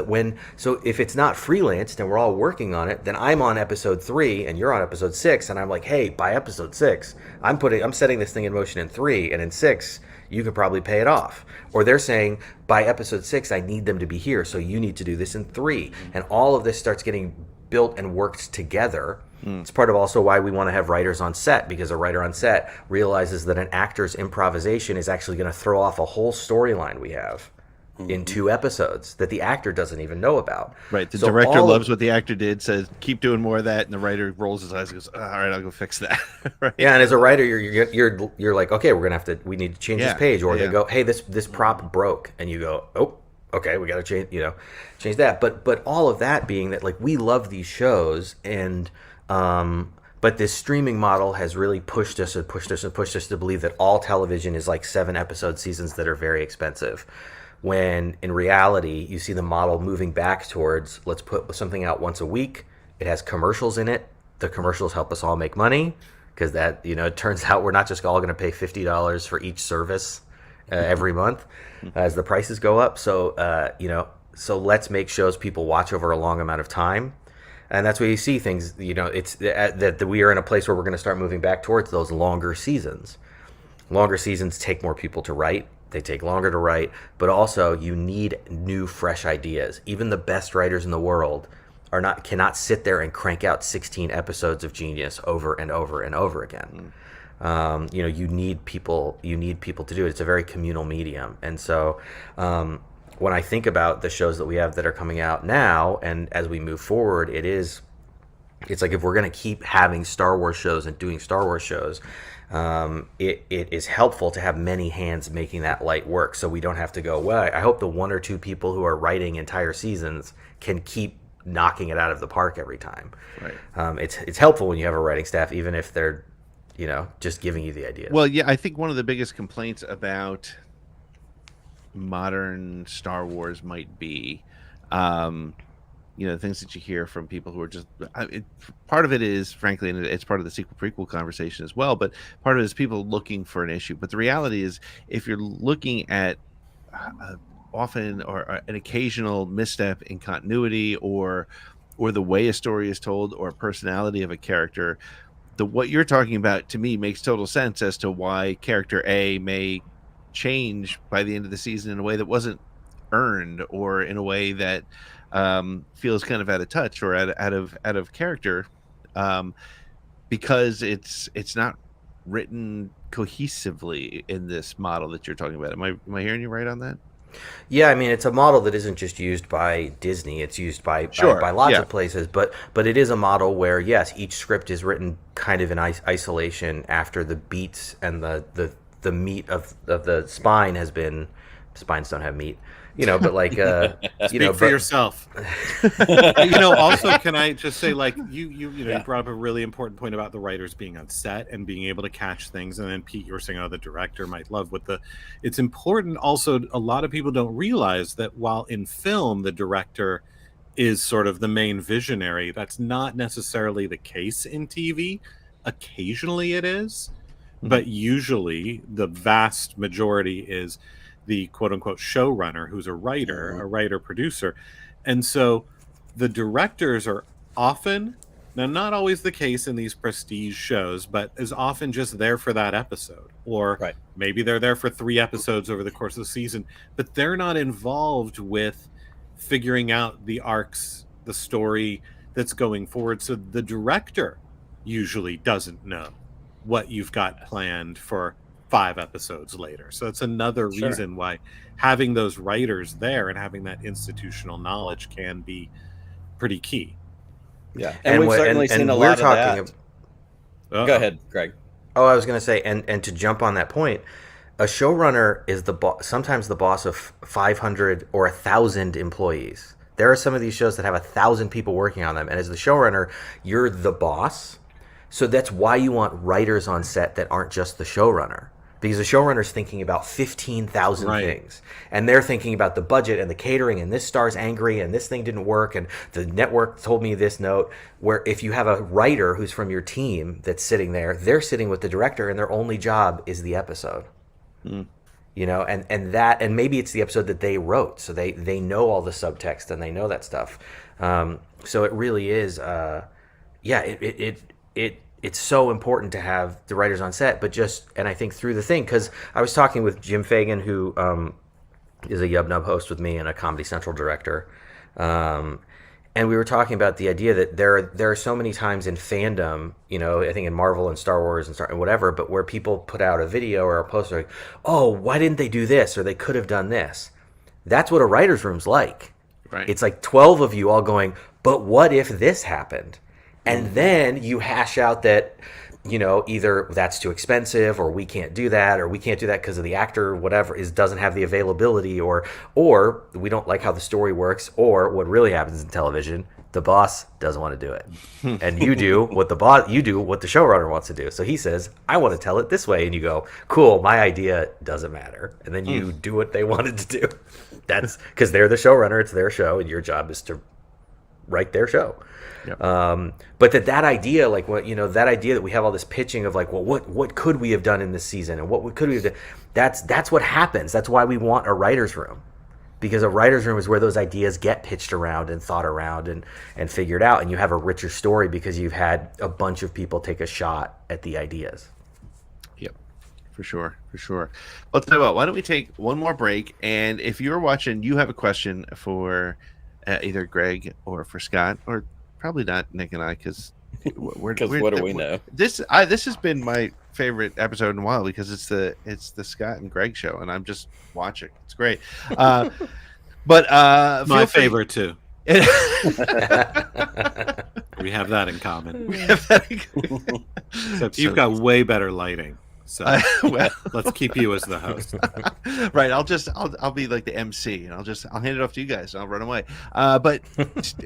if it's not freelanced and we're all working on it, then I'm on episode 3 and you're on episode 6. And I'm like, hey, by episode 6, I'm setting this thing in motion in 3, and in 6, you could probably pay it off. Or they're saying by episode 6, I need them to be here. So you need to do this in 3. And all of this starts getting built and worked together. It's part of also why we want to have writers on set, because a writer on set realizes that an actor's improvisation is actually going to throw off a whole storyline we have in 2 episodes that the actor doesn't even know about. Right. The director loves what the actor did, says, keep doing more of that. And the writer rolls his eyes and goes, all right, I'll go fix that. Right. Yeah. And as a writer, you're like, okay, we need to change this page. Or they go, hey, this prop broke. And you go, oh, okay, we got to change that. But all of that being that, like, we love these shows, and but this streaming model has really pushed us to believe that all television is like 7 episode seasons that are very expensive. When in reality, you see the model moving back towards, let's put something out once a week. It has commercials in it. The commercials help us all make money. because that, it turns out we're not just all going to pay $50 for each service every month as the prices go up. So, so let's make shows people watch over a long amount of time. And that's where you see things, it's that we are in a place where we're going to start moving back towards those longer seasons. Longer seasons take more people to write. They take longer to write, but also you need new, fresh ideas. Even the best writers in the world cannot sit there and crank out 16 episodes of genius over and over and over again. You need people to do it. It's a very communal medium. And so when I think about the shows that we have that are coming out now, and as we move forward, it's like if we're going to keep having Star Wars shows and doing Star Wars shows, it is helpful to have many hands making that light work, so we don't have to go, well, I hope the one or two people who are writing entire seasons can keep knocking it out of the park every time. Right. It's helpful when you have a writing staff, even if they're just giving you the ideas. Well, yeah, I think one of the biggest complaints about modern Star Wars might be things that you hear from people who are just part of it is, frankly, and it's part of the sequel prequel conversation as well, but part of it is people looking for an issue. But the reality is, if you're looking at often or an occasional misstep in continuity or the way a story is told or personality of a character, what you're talking about to me makes total sense as to why character A may change by the end of the season in a way that wasn't earned, or in a way that feels kind of out of touch or out of character, because it's not written cohesively in this model that you're talking about. Am I hearing you right on that? Yeah, I mean, it's a model that isn't just used by Disney. It's used by lots of places, but it is a model where, yes, each script is written kind of in isolation after the beats and the meat of the spine has been. Spines don't have meat, but like speak for yourself. Also, can I just say, like, you brought up a really important point about the writers being on set and being able to catch things. And then Pete, you were saying, the director might love it's important. Also, a lot of people don't realize that while in film the director is sort of the main visionary, that's not necessarily the case in TV. Occasionally it is, but usually the vast majority is the quote-unquote showrunner, who's a writer producer. And so the directors are often, now not always the case in these prestige shows, but is often just there for that episode, or maybe they're there for 3 episodes over the course of the season, but they're not involved with figuring out the arcs, the story that's going forward. So the director usually doesn't know what you've got planned for 5 episodes later. So it's another reason why having those writers there and having that institutional knowledge can be pretty key. Yeah, and we've certainly seen a lot of that. Go ahead, Greg. Oh, I was going to say, and to jump on that point, a showrunner is sometimes the boss of 500 or 1,000 employees. There are some of these shows that have 1,000 people working on them, and as the showrunner, you're the boss. So that's why you want writers on set that aren't just the showrunner. Because the showrunner's thinking about 15,000 things. And they're thinking about the budget and the catering, and this star's angry, and this thing didn't work, and the network told me this note. Where if you have a writer who's from your team that's sitting there, they're sitting with the director, and their only job is the episode. And maybe it's the episode that they wrote, so they know all the subtext, and they know that stuff. So it really is, it's so important to have the writers on set, and I think through the thing, because I was talking with Jim Fagan, who is a Yub Nub host with me and a Comedy Central director, and we were talking about the idea that there are so many times in fandom, I think in Marvel and Star Wars and whatever, but where people put out a video or a poster like, oh, why didn't they do this, or they could have done this. That's what a writer's room's like. Right. It's like 12 of you all going, but what if this happened? And then you hash out that, either that's too expensive, or we can't do that, or we can't do that because of the actor, or whatever, doesn't have the availability, or we don't like how the story works, or what really happens in television, the boss doesn't want to do it. And you do what the showrunner wants to do. So he says, I want to tell it this way. And you go, cool, my idea doesn't matter. And then you do what they wanted to do. That's because they're the showrunner, it's their show, and your job is to write their show. Yep. But that idea, like that idea that we have all this pitching of like, well, what could we have done in this season, and what could we have done? That's what happens. That's why we want a writer's room, because a writer's room is where those ideas get pitched around and thought around and figured out, and you have a richer story because you've had a bunch of people take a shot at the ideas. Yep, for sure. Let's tell you what. Why don't we take one more break? And if you're watching, you have a question for either Greg or for Scott, or probably not Nick and I, because what do we know? This has been my favorite episode in a while, because it's the Scott and Greg show, and I'm just watching. It's great. But my favorite too. We have that in common. Except you've got way better lighting. So well, let's keep you as the host. Right. I'll be like the MC, and I'll hand it off to you guys, and I'll run away. But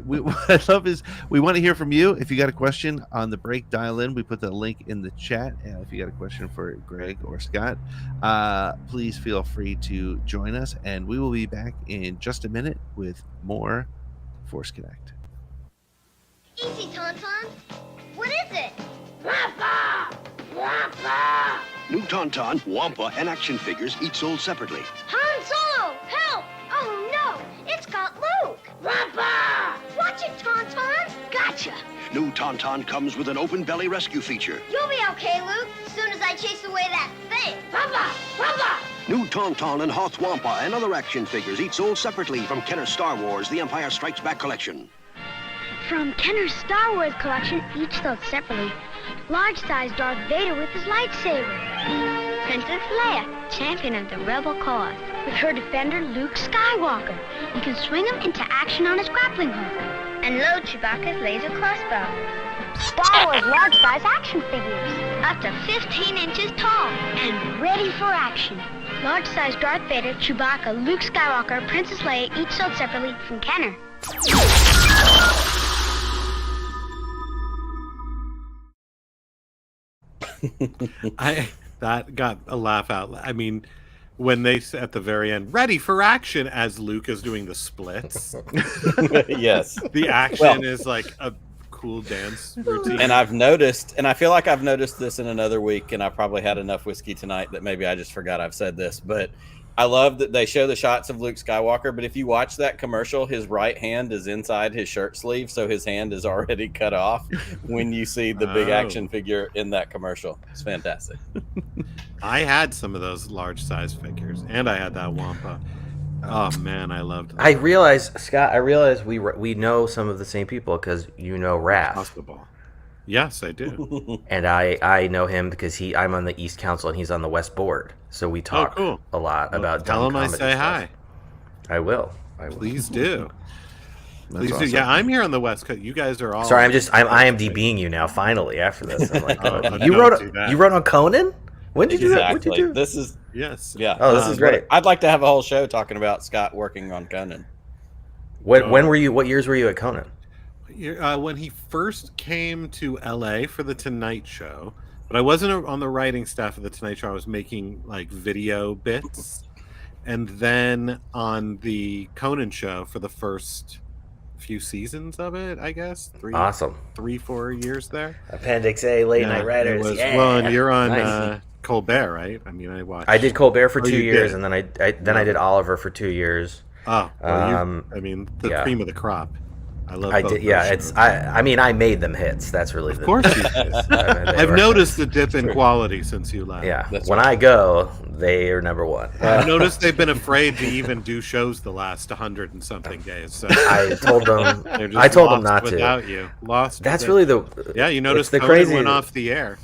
what I love is we want to hear from you. If you got a question on the break, dial in. We put the link in the chat. If you got a question for Greg or Scott, please feel free to join us, and we will be back in just a minute with more Force Connect. Easy, Tauntaun. What is it? Wampa! Wampa! New Tauntaun, Wampa, and action figures, each sold separately. Han Solo! Help! Oh no! It's got Luke! Wampa! Watch it, Tauntaun! Gotcha! New Tauntaun comes with an open belly rescue feature. You'll be okay, Luke, as soon as I chase away that thing. Wampa! Wampa! New Tauntaun and Hoth Wampa and other action figures, each sold separately from Kenner's Star Wars, The Empire Strikes Back collection. From Kenner's Star Wars collection, each sold separately, large-sized Darth Vader with his lightsaber. Princess Leia, champion of the rebel cause, with her defender Luke Skywalker. You can swing him into action on his grappling hook. And load Chewbacca's laser crossbow. Star Wars large-size action figures, up to 15 inches tall and ready for action. Large-size Darth Vader, Chewbacca, Luke Skywalker, Princess Leia, each sold separately from Kenner. That got a laugh out. I mean, when they at the very end, ready for action, as Luke is doing the splits. Yes, the action is like a cool dance routine. And I've noticed, and I feel like I've noticed this in another week, and I probably had enough whiskey tonight that maybe I just forgot I've said this, but I love that they show the shots of Luke Skywalker, but if you watch that commercial, his right hand is inside his shirt sleeve, so his hand is already cut off when you see the big action figure in that commercial. It's fantastic. I had some of those large size figures, and I had that Wampa. Oh man, I loved that. I realize, Scott, we know some of the same people, because you know Raph. Possible. Yes, I do. And I know him because I'm on the East Council and he's on the West Board. So we talk a lot about tell him I comedy say stuff. hi. I will. Please do. Please awesome. do. Yeah, I'm here on the West Coast. You guys are all. Sorry, I'm IMDbing you now. Finally, after this, I'm like, you do wrote on Conan? When did you? Exactly. What did you do? This is yes. Yeah. Oh, this is great. I'd like to have a whole show talking about Scott working on Conan. When were you? What years were you at Conan? When he first came to LA for the Tonight Show, but I wasn't on the writing staff of the Tonight Show. I was making like video bits, and then on the Conan show for the first few seasons of it, I guess. Awesome. 3-4 years there. Appendix A, late night writers. Well, and you're on Nice. Colbert, right? I mean, I did Colbert for 2 years, did. and then I did Oliver for 2 years. Oh, well, I mean, the cream of the crop. I love. I did. Yeah, shows. I mean, I made them hits. That's really. Of course you did. I've noticed the dip in quality since you left. Yeah, when I go, they are number one. I've noticed they've been afraid to even do shows the last 100 and something days. So I told them. they're just I told them lost not without to. you. Lost. That's really the. Yeah, you noticed the Conan crazy went off the air.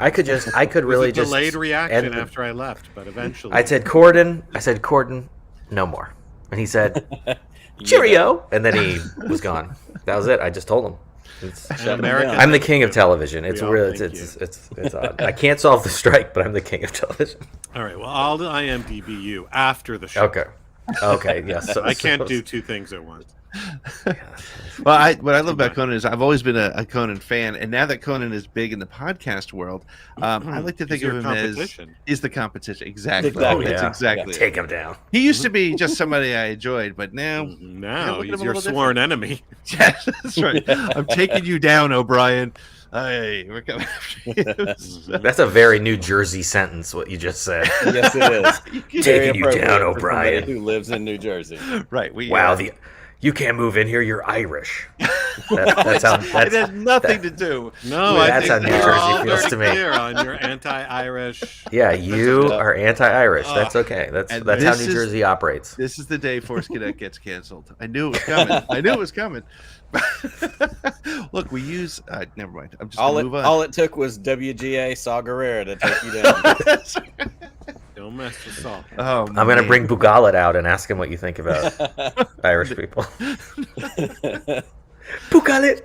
I could really it was a just delayed reaction end after I left, but eventually I said Corden, no more, and he said cheerio, and then he was gone. That was it. I just told him. I'm the king of television. It's really it's odd. I can't solve the strike, but I'm the king of television. All right. Well, I'll IMDb you after the show. Okay. Yes. I can't do two things at once. Well, what I love about Conan is I've always been a Conan fan, and now that Conan is big in the podcast world, I like to think of him as is the competition. Exactly. It's exactly. Take him down. He used to be just somebody I enjoyed, but now he's your sworn enemy. Yes, that's right. I'm taking you down, O'Brien. Hey, we're coming after you. That's a very New Jersey sentence, what you just said. Yes, it is. Taking you down, O'Brien. Who lives in New Jersey. Right. You can't move in here. You're Irish. That's how. It has nothing to do. No, that's how New Jersey feels to me. Clear on your anti-Irish. Yeah, you are anti-Irish. That's okay. That's how New Jersey operates. This is the day Force Cadet gets canceled. I knew it was coming. I knew it was coming. Look, we use. Never mind. I'm just gonna move on. All it took was WGA Saw Gerrera to take you down. Don't mess with Saul. I'm going to bring Bugalit out and ask him what you think about Irish people. Bugalit!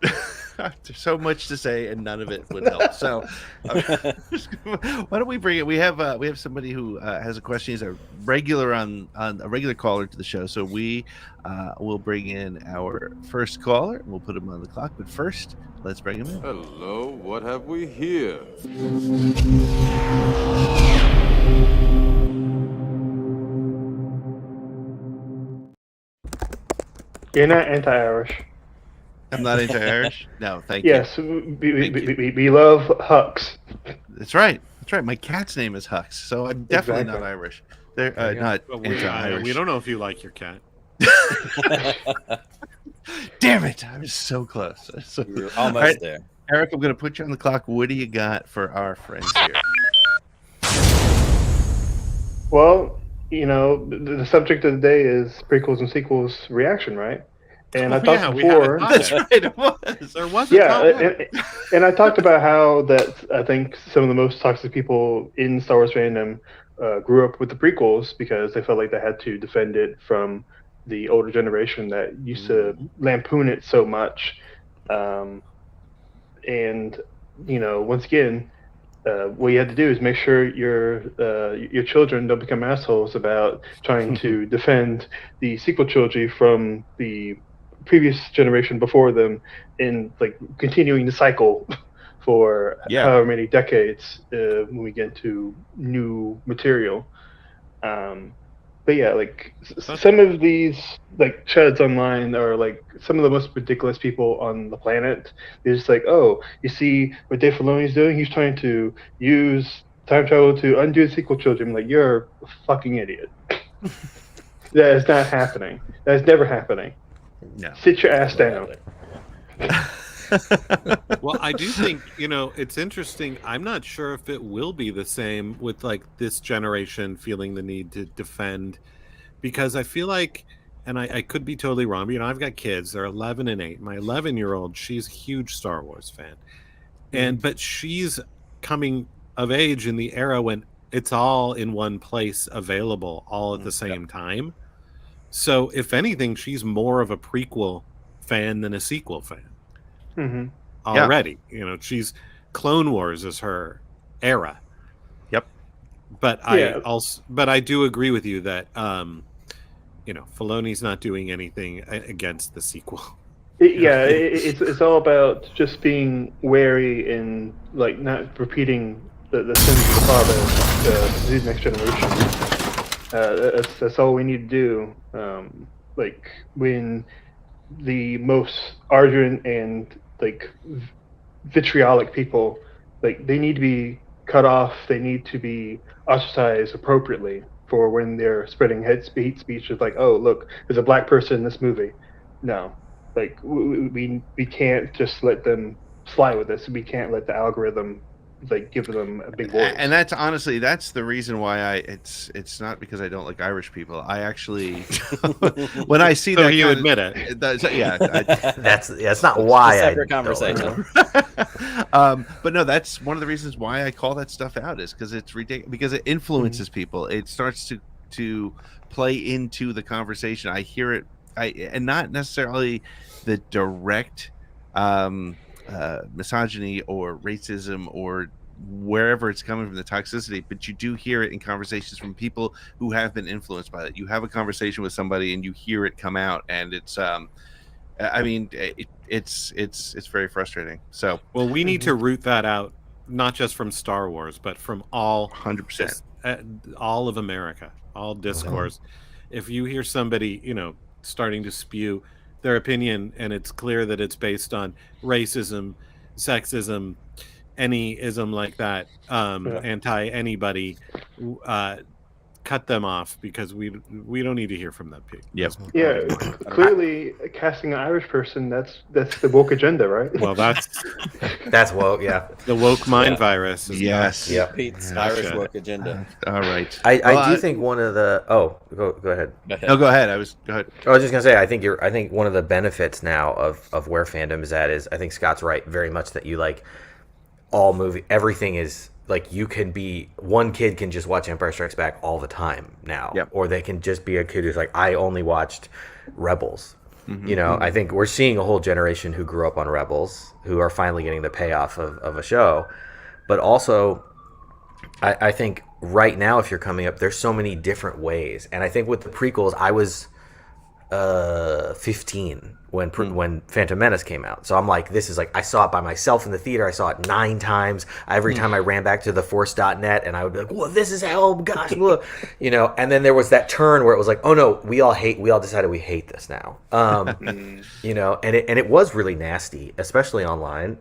There's so much to say, and none of it would help. So, why don't we bring it? We have somebody who has a question. He's a regular on a regular caller to the show. So we will bring in our first caller. We'll put him on the clock. But first, let's bring him in. Hello, what have we here? You're not anti-Irish. I'm not anti-Irish? No, thank you. Yes, we love Hux. That's right. That's right. My cat's name is Hux, so I'm definitely not Irish. They're not anti-Irish. We don't know if you like your cat. Damn it! I was so close. You're almost there. Eric, I'm going to put you on the clock. What do you got for our friends here? Well, the subject of the day is prequels and sequels reaction, right? And I talked before. That's right. It was. There was. And I talked about how that I think some of the most toxic people in Star Wars fandom grew up with the prequels because they felt like they had to defend it from the older generation that used to lampoon it so much. And once again, what you have to do is make sure your children don't become assholes about trying to defend the sequel trilogy from the previous generation before them, and like continuing the cycle for however many decades when we get into new material. But yeah, like some of these like chuds online are like some of the most ridiculous people on the planet. They're just like, oh, you see what Dave Filoni's doing? He's trying to use time travel to undo the sequel trilogy. I'm like, you're a fucking idiot. That is not happening. That is never happening. No. Sit your ass down. Well, I do think, it's interesting. I'm not sure if it will be the same with like this generation feeling the need to defend, because I feel like, and I could be totally wrong, but I've got kids. They're 11 and 8. My 11-year-old, she's a huge Star Wars fan. But she's coming of age in the era when it's all in one place available all at the same time. So if anything, she's more of a prequel fan than a sequel fan. Already, she's Clone Wars is her era. Yep. But I do agree with you that Filoni's not doing anything against the sequel. It's all about just being wary and like not repeating the sins of the father to the next generation. That's all we need to do. Like when the most ardent and like vitriolic people, like they need to be cut off. They need to be ostracized appropriately for when they're spreading hate speech. It's like, oh, look, there's a black person in this movie. No, like we can't just let them fly with this. We can't let the algorithm like give them a big voice. And that's honestly, that's the reason why it's not because I don't like Irish people. I actually when I see that, you admit it. That's not why. Separate conversation. But no, that's one of the reasons why I call that stuff out, is because it's ridiculous, because it influences people. It starts to play into the conversation. I hear it, and not necessarily the direct misogyny or racism or wherever it's coming from, the toxicity, but you do hear it in conversations from people who have been influenced by it. You have a conversation with somebody and you hear it come out, and it's I mean, it's very frustrating. So, well, we need to root that out, not just from Star Wars, but from all 100%, all of America, all discourse. If you hear somebody, starting to spew their opinion, and it's clear that it's based on racism, sexism, any ism like that, anti anybody, cut them off, because we don't need to hear from them people. Yep. Yeah, clearly casting an Irish person, that's the woke agenda, right? Well, that's woke, yeah. The woke mind virus. Yes. Yep. Pete's Irish woke agenda. All right. I do think one of the go ahead. No, go ahead. Go ahead. I was just gonna say, I think one of the benefits now of where fandom is at is, I think Scott's right very much, that you like everything is like, you can be, one kid can just watch Empire Strikes Back all the time now. Yep. Or they can just be a kid who's like, I only watched Rebels. I think we're seeing a whole generation who grew up on Rebels who are finally getting the payoff of a show. But also, I think right now, if you're coming up, there's so many different ways. And I think with the prequels, I was 15 when Phantom Menace came out. So I'm like, this is like, I saw it by myself in the theater. I saw it 9 times. Every time I ran back to theforce.net, and I would be like, well, this is hell, gosh, and then there was that turn where it was like, oh no, we all decided we hate this now. And it was really nasty, especially online.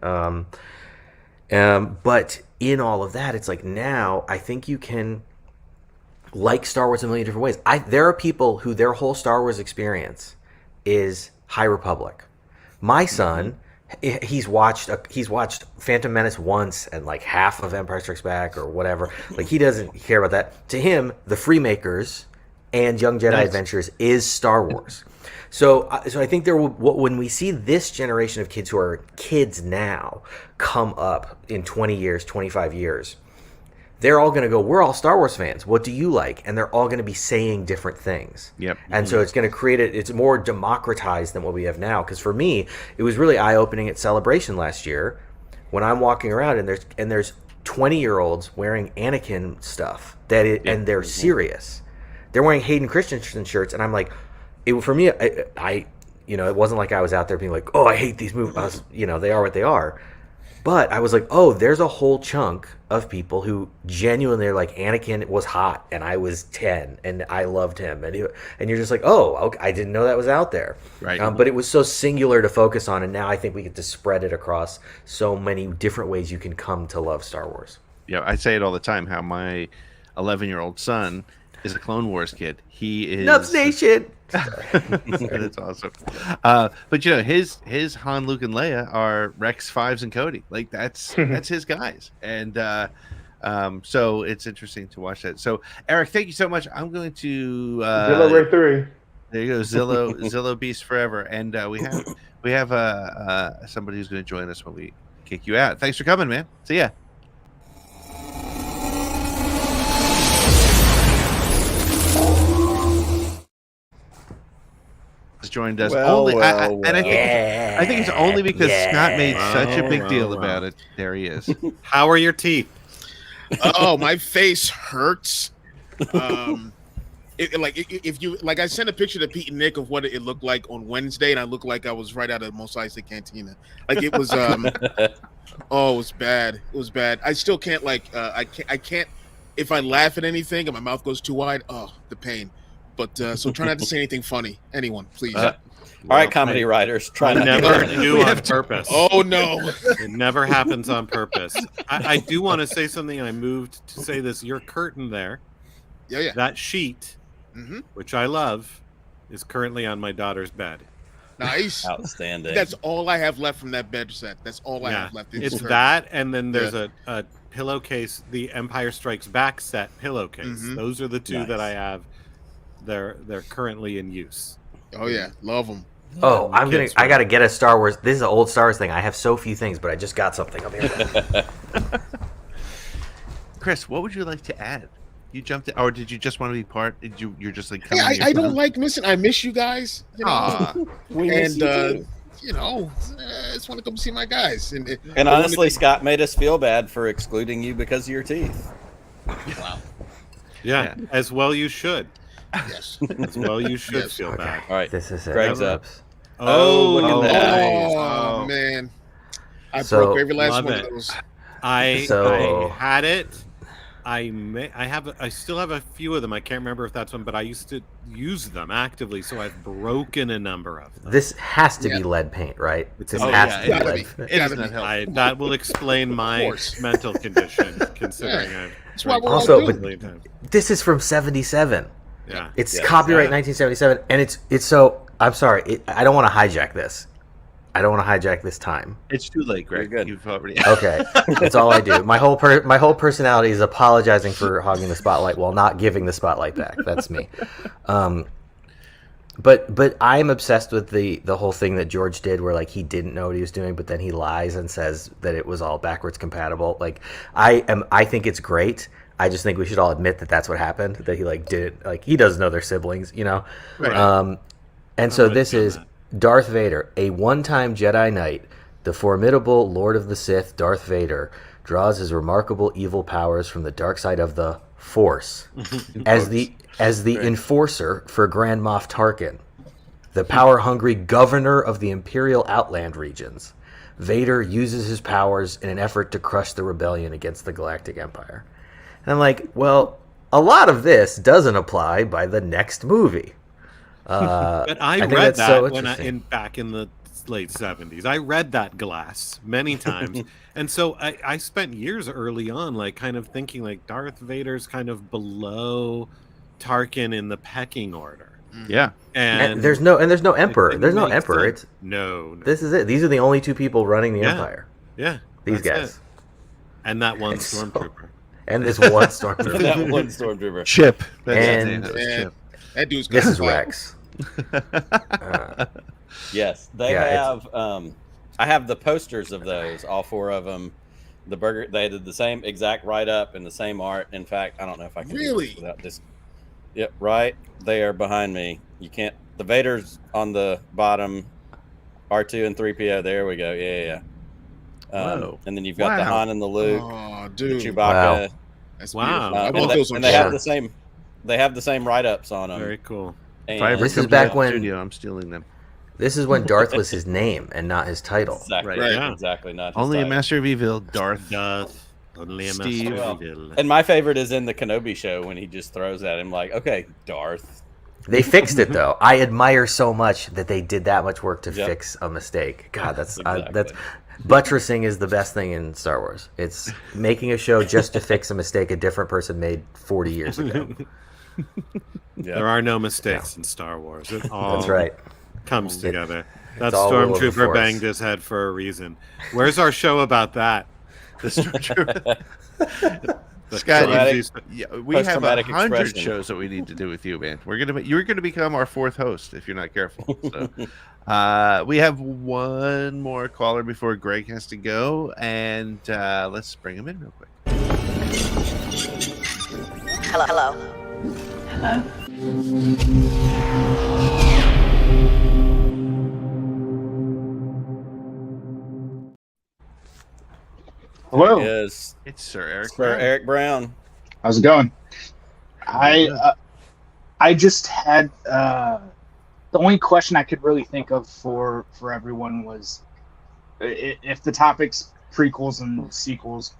But in all of that, it's like, now I think you can like Star Wars in a million different ways. There are people who their whole Star Wars experience is High Republic. My son, he's watched Phantom Menace once and like half of Empire Strikes Back or whatever. Like, he doesn't care about that. To him, the Freemakers and Young Jedi Adventures is Star Wars. So I think when we see this generation of kids who are kids now come up in 20 years, 25 years, they're all going to go, we're all Star Wars fans. What do you like? And they're all going to be saying different things. Yep. And so it's going to create it's more democratized than what we have now. Because for me, it was really eye-opening at Celebration last year when I'm walking around and there's 20-year-olds wearing Anakin stuff and they're serious. They're wearing Hayden Christensen shirts, and I'm like, for me, it wasn't like I was out there being like, oh, I hate these movies. They are what they are. But I was like, oh, there's a whole chunk of people who genuinely are like, Anakin was hot, and I was 10, and I loved him. And you're just like, oh, okay, I didn't know that was out there. Right. But it was so singular to focus on, and now I think we get to spread it across so many different ways you can come to love Star Wars. Yeah, I say it all the time, how my 11-year-old son is a Clone Wars kid. He is Nuts Nation. That's awesome. But his Han, Luke, and Leia are Rex, Fives, and Cody. Like, that's his guys. And so it's interesting to watch that. So Eric, thank you so much. I'm going to Zillow Ray 3. There you go, Zillow Beast forever. And we have somebody who's going to join us when we kick you out. Thanks for coming, man. See ya. Joined us I think it's only because Scott made such a big deal about it. There he is. How are your teeth? Oh, my face hurts. If you like, I sent a picture to Pete and Nick of what it looked like on Wednesday, and I looked like I was right out of Mos Eisley Cantina. Like, it was oh, it was bad. It was bad. I still can't I can't if I laugh at anything and my mouth goes too wide. Oh, the pain. But so try not to say anything funny. Anyone, please. All right, comedy writers, try not never to do on purpose. Oh no, it never happens on purpose. I do want to say something. I moved to say this. Your curtain there, yeah, that sheet, which I love, is currently on my daughter's bed. Nice, outstanding. That's all I have left from that bed set. That's all I have left. It's that, and then there's a pillowcase, the Empire Strikes Back set pillowcase. Those are the two that I have. They're currently in use. Oh yeah, love them. Oh, I gotta get a Star Wars. This is an old Star Wars thing. I have so few things, but I just got something up here. Chris, what would you like to add? You jumped in, or did you just want to be part? You're just like, I don't like missing. I miss you guys. We miss you too. I just want to come see my guys. And honestly, Scott made us feel bad for excluding you because of your teeth. Wow. Yeah, as well you should. Yes. As well you should feel bad. All right. This is Greg's up. Oh, look at that. Oh, man. I So- broke every last Love one it. of those. So- I had it. I still have a few of them. I can't remember if that's one, but I used to use them actively, so I've broken a number of them. This has to be lead paint, right? This Oh, has yeah, to be gotta lead. be. It does not help. That will explain my course. mental condition, considering Yeah. I've That's why we're Also, all but- doomed. This is from 77. yeah. It's Yeah. copyright Yeah. 1977, and it's so. I'm sorry, I don't want to hijack this. I don't want to hijack this time. It's too late, Greg. You're good. You've already. Okay, that's all I do. My whole personality is apologizing for hogging the spotlight while not giving the spotlight back. That's me. But I'm obsessed with the whole thing that George did, where like he didn't know what he was doing, but then he lies and says that it was all backwards compatible. Like I think it's great. I just think we should all admit that that's what happened. That he like did like he doesn't know they're siblings, you know. Right. And so I'm this with you on is that. Darth Vader, a one-time Jedi Knight, the formidable Lord of the Sith, Darth Vader, draws his remarkable evil powers from the dark side of the Force as the enforcer for Grand Moff Tarkin, the power-hungry governor of the Imperial Outland regions. Vader uses his powers in an effort to crush the rebellion against the Galactic Empire. And I'm like, well, a lot of this doesn't apply by the next movie. But I think read that's so that when interesting. back in the late 70s. I read that glass many times. And so I spent years early on like kind of thinking like Darth Vader's kind of below Tarkin in the pecking order. Yeah. And there's no emperor. it There's no makes emperor. sense. It's No. this is it. These are the only two people running the Yeah. empire. Yeah. These that's guys. it. And that one It's so- stormtrooper. And this one stormtrooper. That one stormtrooper. Chip. That's his And- name. That was Man, Chip. that dude's got This is fire. Rex. Yes, they Yeah, have. I have the posters of those, all four of them. The burger, they did the same exact write up and the same art. In fact, I don't know if I can do this Really? without just. Yep, right there behind me. You can't. The Vader's on the bottom. R2 and 3PO. There we go. Yeah. Whoa. And then you've got the Wow. Han and the Luke, Oh, the dude. Chewbacca. Wow. That's Wow. beautiful. I And want they, those on and they have shirt. the same. They have the same write ups on them. Very cool. And If I ever This come is to back that when- studio, I'm stealing them. This is when Darth was his name and not his title. exactly, Right. Yeah. exactly. Not his Only a title. master of evil, Darth. Darth. Only a Steve. master Well, of evil. And my favorite is in the Kenobi show when he just throws at him like, "Okay, Darth." They fixed it though. I admire so much that they did that much work to Yep. fix a mistake. God, that's Exactly. buttressing is the best thing in Star Wars. It's making a show just to fix a mistake a different person made 40 years ago. There are no mistakes in Star Wars. It all That's right. comes together. That all will of the stormtrooper Force. banged his head for a reason. Where's our show about that? The stormtrooper. The Scott, Traumatic- yeah, we have post-traumatic 100 expression. shows that we need to do with you, man. You're gonna become our fourth host if you're not careful. So, we have one more caller before Greg has to go, and let's bring him in real quick. Hello. Hello. Is It's Sir Eric. Sir Brown. Eric Brown. How's it going? I just had the only question I could really think of for everyone was if the topic's prequels and sequels,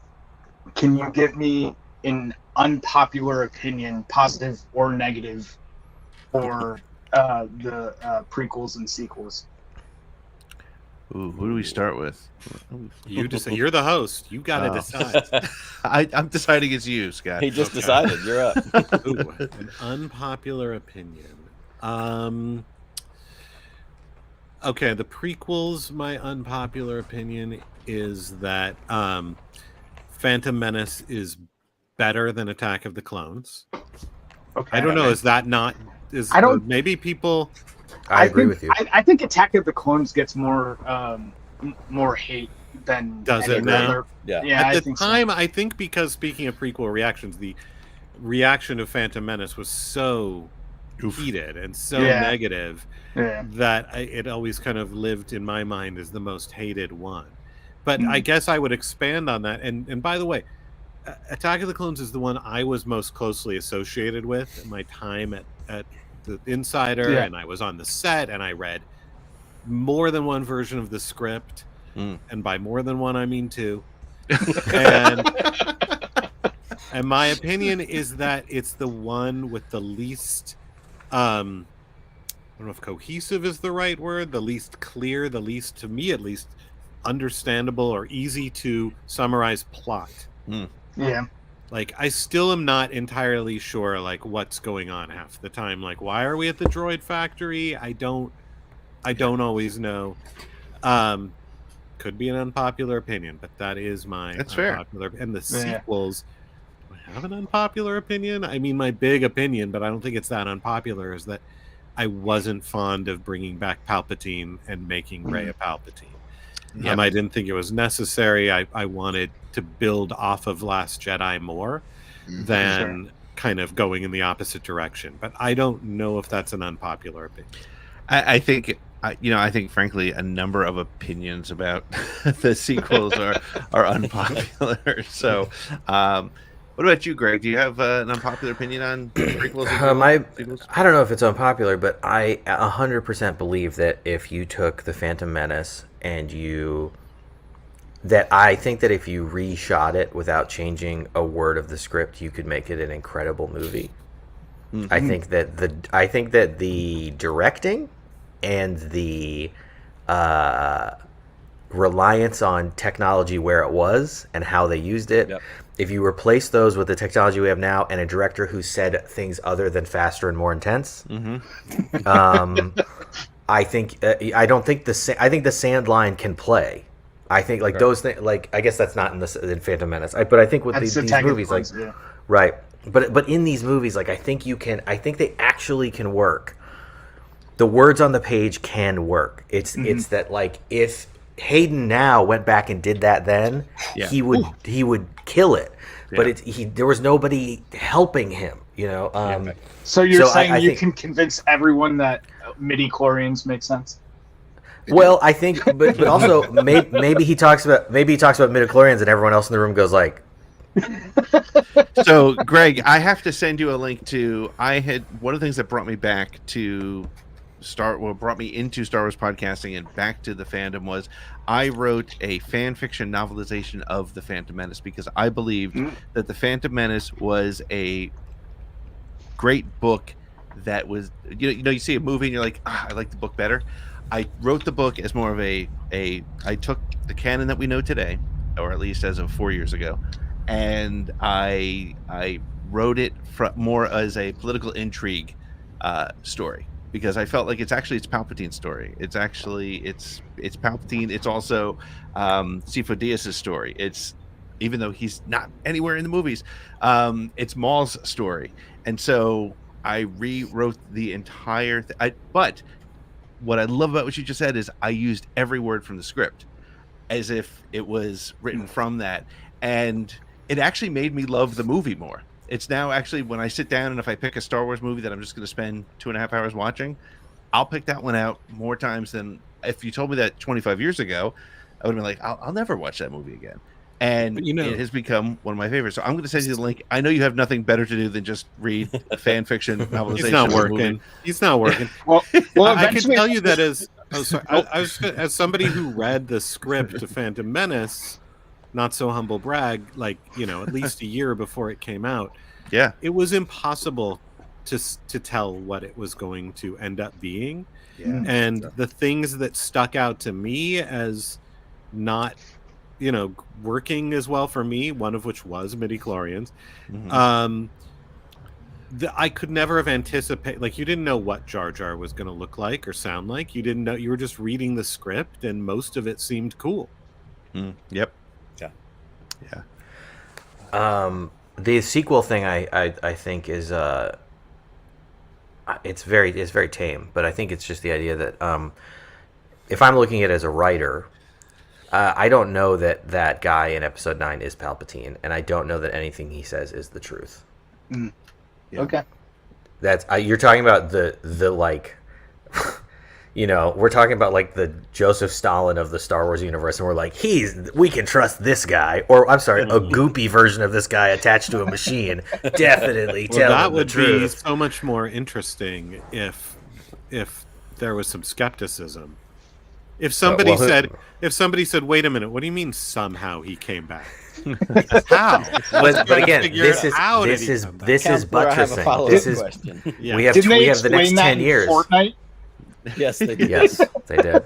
can you give me an unpopular opinion, positive or negative, for the prequels and sequels? Ooh, who do we start with? You decide. You're the host. You got to decide. I'm deciding it's you, Scott. He just Okay. decided. You're up. Ooh, an unpopular opinion. Okay, the prequels. My unpopular opinion is that Phantom Menace is better than Attack of the Clones. Okay. I don't know. Is that not? Is I don't- maybe people. I agree think, with you. I think Attack of the Clones gets more hate than Does any it of the now? other- Yeah. Yeah, I At the think so. time, I think because speaking of prequel reactions, the reaction to Phantom Menace was so heated and so Yeah. negative Yeah. that it always kind of lived in my mind as the most hated one. But Mm-hmm. I guess I would expand on that. And by the way, Attack of the Clones is the one I was most closely associated with in my time at the Insider, Yeah. and I was on the set, and I read more than one version of the script, and by more than one I mean two. And my opinion is that it's the one with the least, I don't know if cohesive is the right word, the least clear, the least, to me at least, understandable or easy to summarize plot. Yeah. Like, I still am not entirely sure, like, what's going on half the time. Like, why are we at the droid factory? I don't always know. Could be an unpopular opinion, but that is my unpopular. And the sequels, do I have an unpopular opinion? I mean, my big opinion, but I don't think it's that unpopular, is that I wasn't fond of bringing back Palpatine and making Rey a Palpatine. I didn't think it was necessary. I wanted to build off of Last Jedi more than kind of going in the opposite direction. But I don't know if that's an unpopular opinion. I think, I think, frankly, a number of opinions about the sequels are unpopular. So, what about you, Greg? Do you have an unpopular opinion on prequels? I don't know if it's unpopular, but I 100% believe that if you took the Phantom Menace and I think that if you reshot it without changing a word of the script, you could make it an incredible movie. Mm-hmm. I think that the directing and the reliance on technology where it was and how they used it. Yep. If you replace those with the technology we have now and a director who said things other than faster and more intense, I think I think the sand line can play. I think those things, I guess that's not in Phantom Menace, but I think with these movies, right. But in these movies, I think they actually can work. The words on the page can work. It's that if Hayden now went back and did that then, he would kill it. Yeah. But there was nobody helping him, So you're saying you can convince everyone that midi-chlorians make sense? Well, I think, but also maybe he talks about midi-chlorians and everyone else in the room goes like. So, Greg, I have to send you a link to. One of the things that brought me back to brought me into Star Wars podcasting and back to the fandom was I wrote a fan fiction novelization of the Phantom Menace because I believed that the Phantom Menace was a great book that was you see a movie and you're like, I like the book better. I wrote the book as more of I took the canon that we know today, or at least as of 4 years ago, and I wrote it more as a political intrigue story. Because I felt like it's Palpatine's story. It's Palpatine. It's also Sifo Dyas's story. It's, even though he's not anywhere in the movies, it's Maul's story. And so I rewrote the entire but what I love about what you just said is I used every word from the script as if it was written from that. And it actually made me love the movie more. It's now actually when I sit down and if I pick a Star Wars movie that I'm just going to spend 2.5 hours watching, I'll pick that one out more times than if you told me that 25 years ago. I would have been like, I'll never watch that movie again. And it has become one of my favorites. So I'm going to send you the link. I know you have nothing better to do than just read a fan fiction novelization. He's not working. He's not working. well, I can tell you that as somebody who read the script to Phantom Menace, not so humble brag, at least a year before it came out. Yeah, it was impossible to tell what it was going to end up being. Yeah, and the things that stuck out to me as not, working as well for me, one of which was midi-chlorians. I could never have anticipated. You didn't know what Jar Jar was going to look like or sound like. You didn't know. You were just reading the script, and most of it seemed cool. Yep. Yeah. The sequel thing I think is it's very tame, but I think it's just the idea that if I'm looking at it as a writer, I don't know that guy in Episode 9 is Palpatine, and I don't know that anything he says is the truth. Yeah. Okay. That's you're talking about the we're talking about the Joseph Stalin of the Star Wars universe, and we're like, we can trust this guy, or I'm sorry, a goopy version of this guy attached to a machine. Definitely tell that him would the truth. Be so much more interesting if there was some skepticism If somebody well, said, "Wait a minute, what do you mean somehow he came back?" How? But again, this is Counselor, I have a buttressing. follow-up This is question. we have Didn't they we have the next explain that 10 in years. Fortnite? Yes, they did. Yes, they did.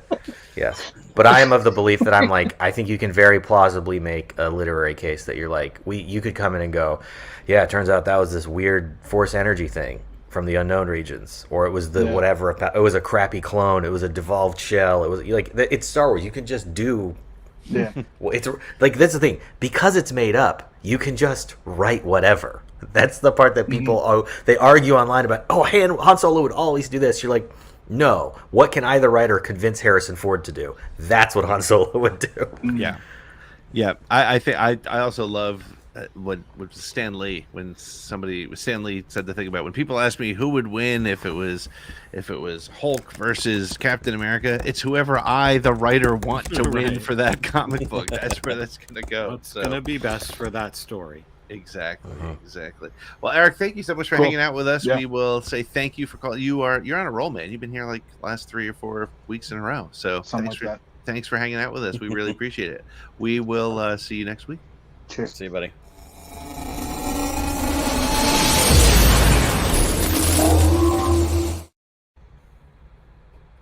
Yes, but I am of the belief that I think you can very plausibly make a literary case that you're like, you could come in and go, yeah, it turns out that was this weird force energy thing from the unknown regions, or it was the whatever. It was a crappy clone. It was a devolved shell. It was like it's Star Wars. You can just do. Yeah. Well, it's like that's the thing, because it's made up. You can just write whatever. That's the part that people they argue online about. Oh, Han Solo would always do this. You're like, no. What can either writer convince Harrison Ford to do? That's what Han Solo would do. Yeah. I think I also love what Stan Lee, when Stan Lee said the thing about when people ask me who would win if it was Hulk versus Captain America, it's whoever I, the writer, want to win for that comic book. That's where that's gonna go. It's gonna be best for that story. Exactly. Well, Eric, thank you so much for hanging out with us. Yeah. We will say thank you for calling. You're on a roll, man. You've been here like last 3 or 4 weeks in a row. So thanks for hanging out with us. We really appreciate it. We will see you next week. Cheers. See you, buddy.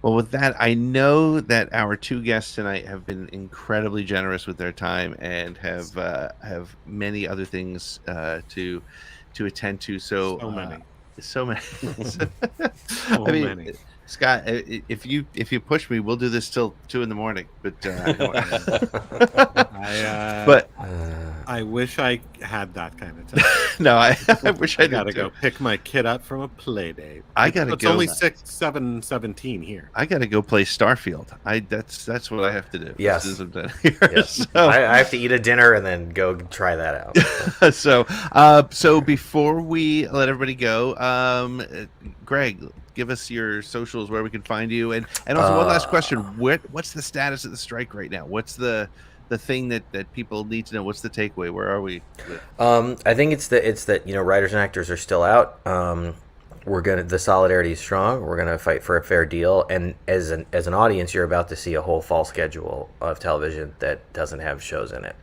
Well, with that, I know that our 2 guests tonight have been incredibly generous with their time and have many other things to attend to. So many. I mean, many. Scott, if you push me, we'll do this till 2 a.m. But I wish I had that kind of time. No, I wish I gotta did go too. pick my kid up from a play date. It's only 7:17 here. I gotta go play Starfield. That's what I have to do. Yes. As soon as I'm done here. Yes. So, I have to eat a dinner and then go try that out. so before we let everybody go, Greg, give us your socials where we can find you, and also one last question: what's the status of the strike right now? What's the thing that people need to know? What's the takeaway? Where are we? I think it's that writers and actors are still out. The solidarity is strong. We're gonna fight for a fair deal, and as an audience, you're about to see a whole fall schedule of television that doesn't have shows in it.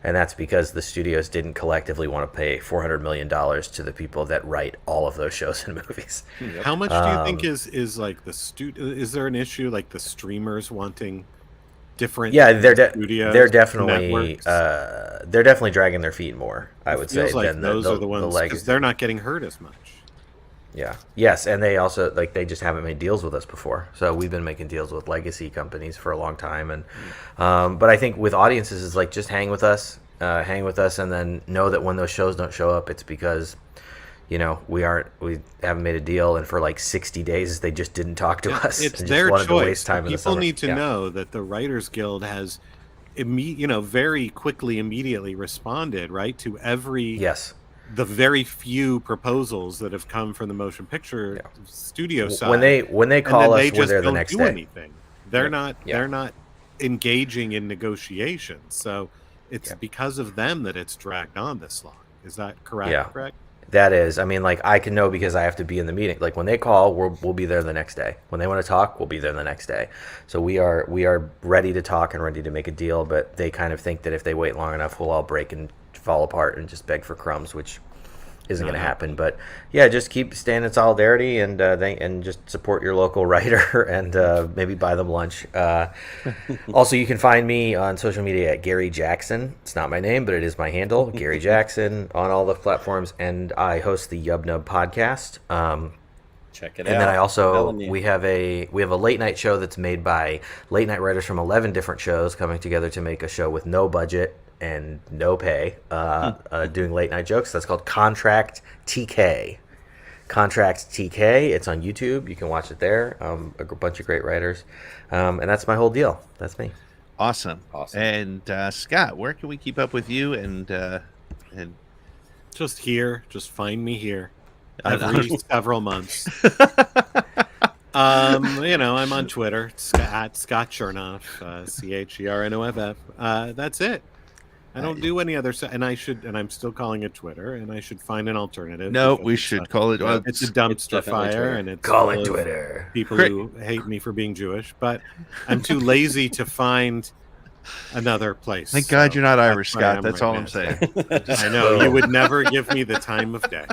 And that's because the studios didn't collectively want to pay $400 million to the people that write all of those shows and movies. How much do you think is like the is there an issue like the streamers wanting different? Yeah, studios, they're definitely networks? dragging their feet more. I would say like than those are the ones because they're not getting hurt as much. Yeah. Yes, and they also they just haven't made deals with us before. So we've been making deals with legacy companies for a long time, and but I think with audiences is like just hang with us, and then know that when those shows don't show up, it's because we haven't made a deal, and for like 60 days they just didn't talk to us. It's and their just wanted choice. to waste time in the People summer. need to know that the Writers Guild has, very quickly, immediately responded to every the very few proposals that have come from the motion picture studio side. When they call us, we're there the next day. Anything. They're not engaging in negotiations. So it's because of them that it's dragged on this long. Is that correct? Yeah. Correct? That is, I can know because I have to be in the meeting. Like when they call, we'll be there the next day. When they want to talk, we'll be there the next day. So we are ready to talk and ready to make a deal. But they kind of think that if they wait long enough, we'll all break and fall apart and just beg for crumbs, which isn't going to happen. But yeah, just keep staying in solidarity and just support your local writer and maybe buy them lunch. Also, you can find me on social media at Gary Jackson. It's not my name, but it is my handle, Gary Jackson, on all the platforms. And I host the Yub Nub podcast. Check it and out. then I also we have a late night show that's made by late night writers from 11 different shows coming together to make a show with no budget and no pay, doing late night jokes. That's called Contract TK. It's on YouTube. You can watch it there. A bunch of great writers, and that's my whole deal. That's me. Awesome. And Scott, where can we keep up with you? And just here. Just find me here. Every several months. I'm on Twitter at Scott Chernoff, CHERNOFF. That's it. I don't do any other, and I'm still calling it Twitter, and I should find an alternative. No, we should call it. It's a dumpster fire, and it's call it full of Twitter. People who hate me for being Jewish, but I'm too lazy to find another place. Thank God you're not Irish, Scott. That's all I'm saying. I know you would never give me the time of day.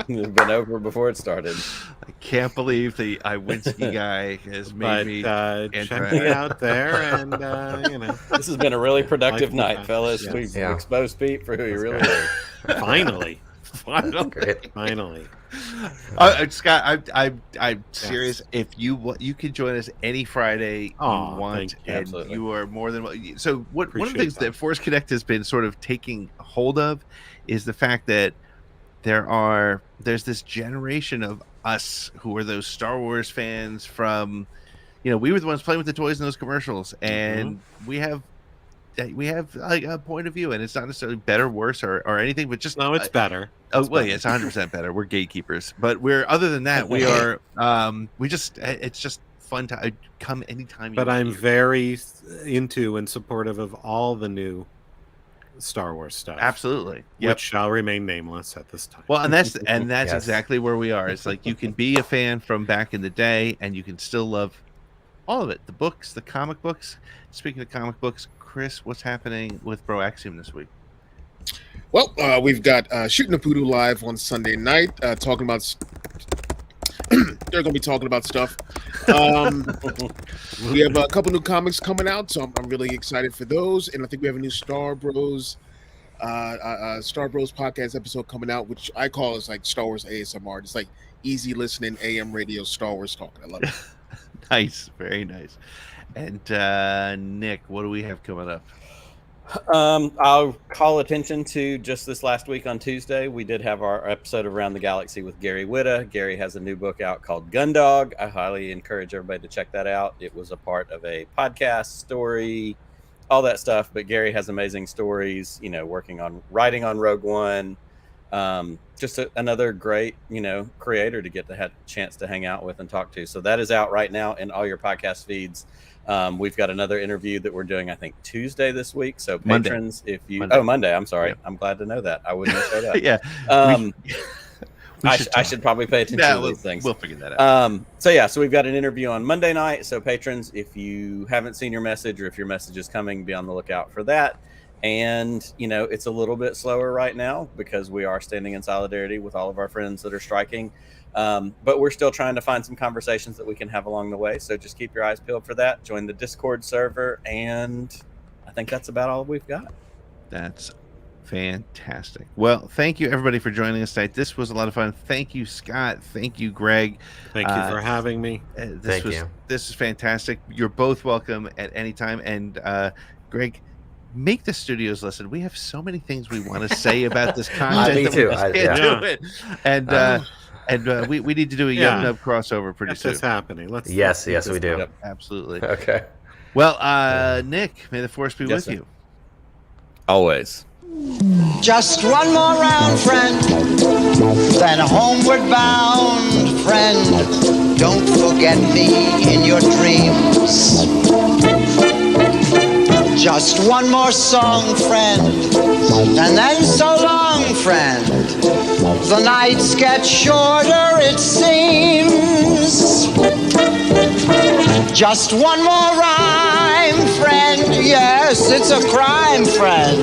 It's been over before it started. I can't believe the Iwinski guy has made me. Check me out there, and this has been a really productive night, fellas. Yes. We've exposed Pete for who he really is. Finally. Scott, I'm serious. If you can join us any Friday you want, and you are more than welcome. So one of the things that Force Connect has been sort of taking hold of is the fact that there's this generation of us who are those Star Wars fans from, we were the ones playing with the toys in those commercials, and we have like a point of view, and it's not necessarily better, worse, or anything, but just it's better. It's 100% better. We're gatekeepers, but other than that, we are. It's just fun to come anytime. But I'm very into and supportive of all the new Star Wars stuff. Absolutely, which shall remain nameless at this time. Well, and that's exactly where we are. It's like you can be a fan from back in the day, and you can still love all of it. The books, the comic books. Speaking of comic books, Chris, what's happening with Bro Axiom this week? Well, we've got Shooting the Poodoo live on Sunday night, talking about. They're going to be talking about stuff. We have a couple new comics coming out, so I'm really excited for those. And I think we have a new Star Bros podcast episode coming out, which I call is like Star Wars ASMR. It's like easy listening AM radio Star Wars talk. I love it. Nice, very nice. And Nick, what do we have coming up? I'll call attention to just this last week on Tuesday. We did have our episode of Around the Galaxy with Gary Whitta. Gary has a new book out called Gundog. I highly encourage everybody to check that out. It was a part of a podcast story, all that stuff. But Gary has amazing stories, writing on Rogue One. Just another great, creator to get to have a chance to hang out with and talk to. So that is out right now in all your podcast feeds. We've got another interview that we're doing, I think, Tuesday this week. So patrons, Monday. I'm sorry. Yeah. I'm glad to know that. I wouldn't have showed up. Yeah. I should probably pay attention to these things. We'll figure that out. So we've got an interview on Monday night. So patrons, if you haven't seen your message or if your message is coming, be on the lookout for that. And, it's a little bit slower right now because we are standing in solidarity with all of our friends that are striking. But we're still trying to find some conversations that we can have along the way. So just keep your eyes peeled for that. Join the Discord server. And I think that's about all we've got. That's fantastic. Well, thank you, everybody, for joining us tonight. This was a lot of fun. Thank you, Scott. Thank you, Greg. Thank you for having me. This is fantastic. You're both welcome at any time. And Greg, make the studios listen. We have so many things we want to say about this content. Me too. Do it. And we need to do a Yum Nub crossover pretty soon. That's happening. Yes, we do. Yep, absolutely. Okay. Well, Nick, may the force be with you. Always. Just one more round, friend, then homeward bound, friend. Don't forget me in your dreams. Just one more song, friend, and then so long, friend. The nights get shorter, it seems. Just one more rhyme, friend. Yes, it's a crime, friend.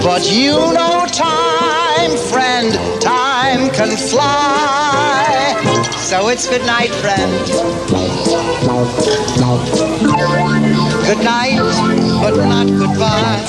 But you know time, friend. Time can fly. So it's good night, friend. Good night, but not goodbye.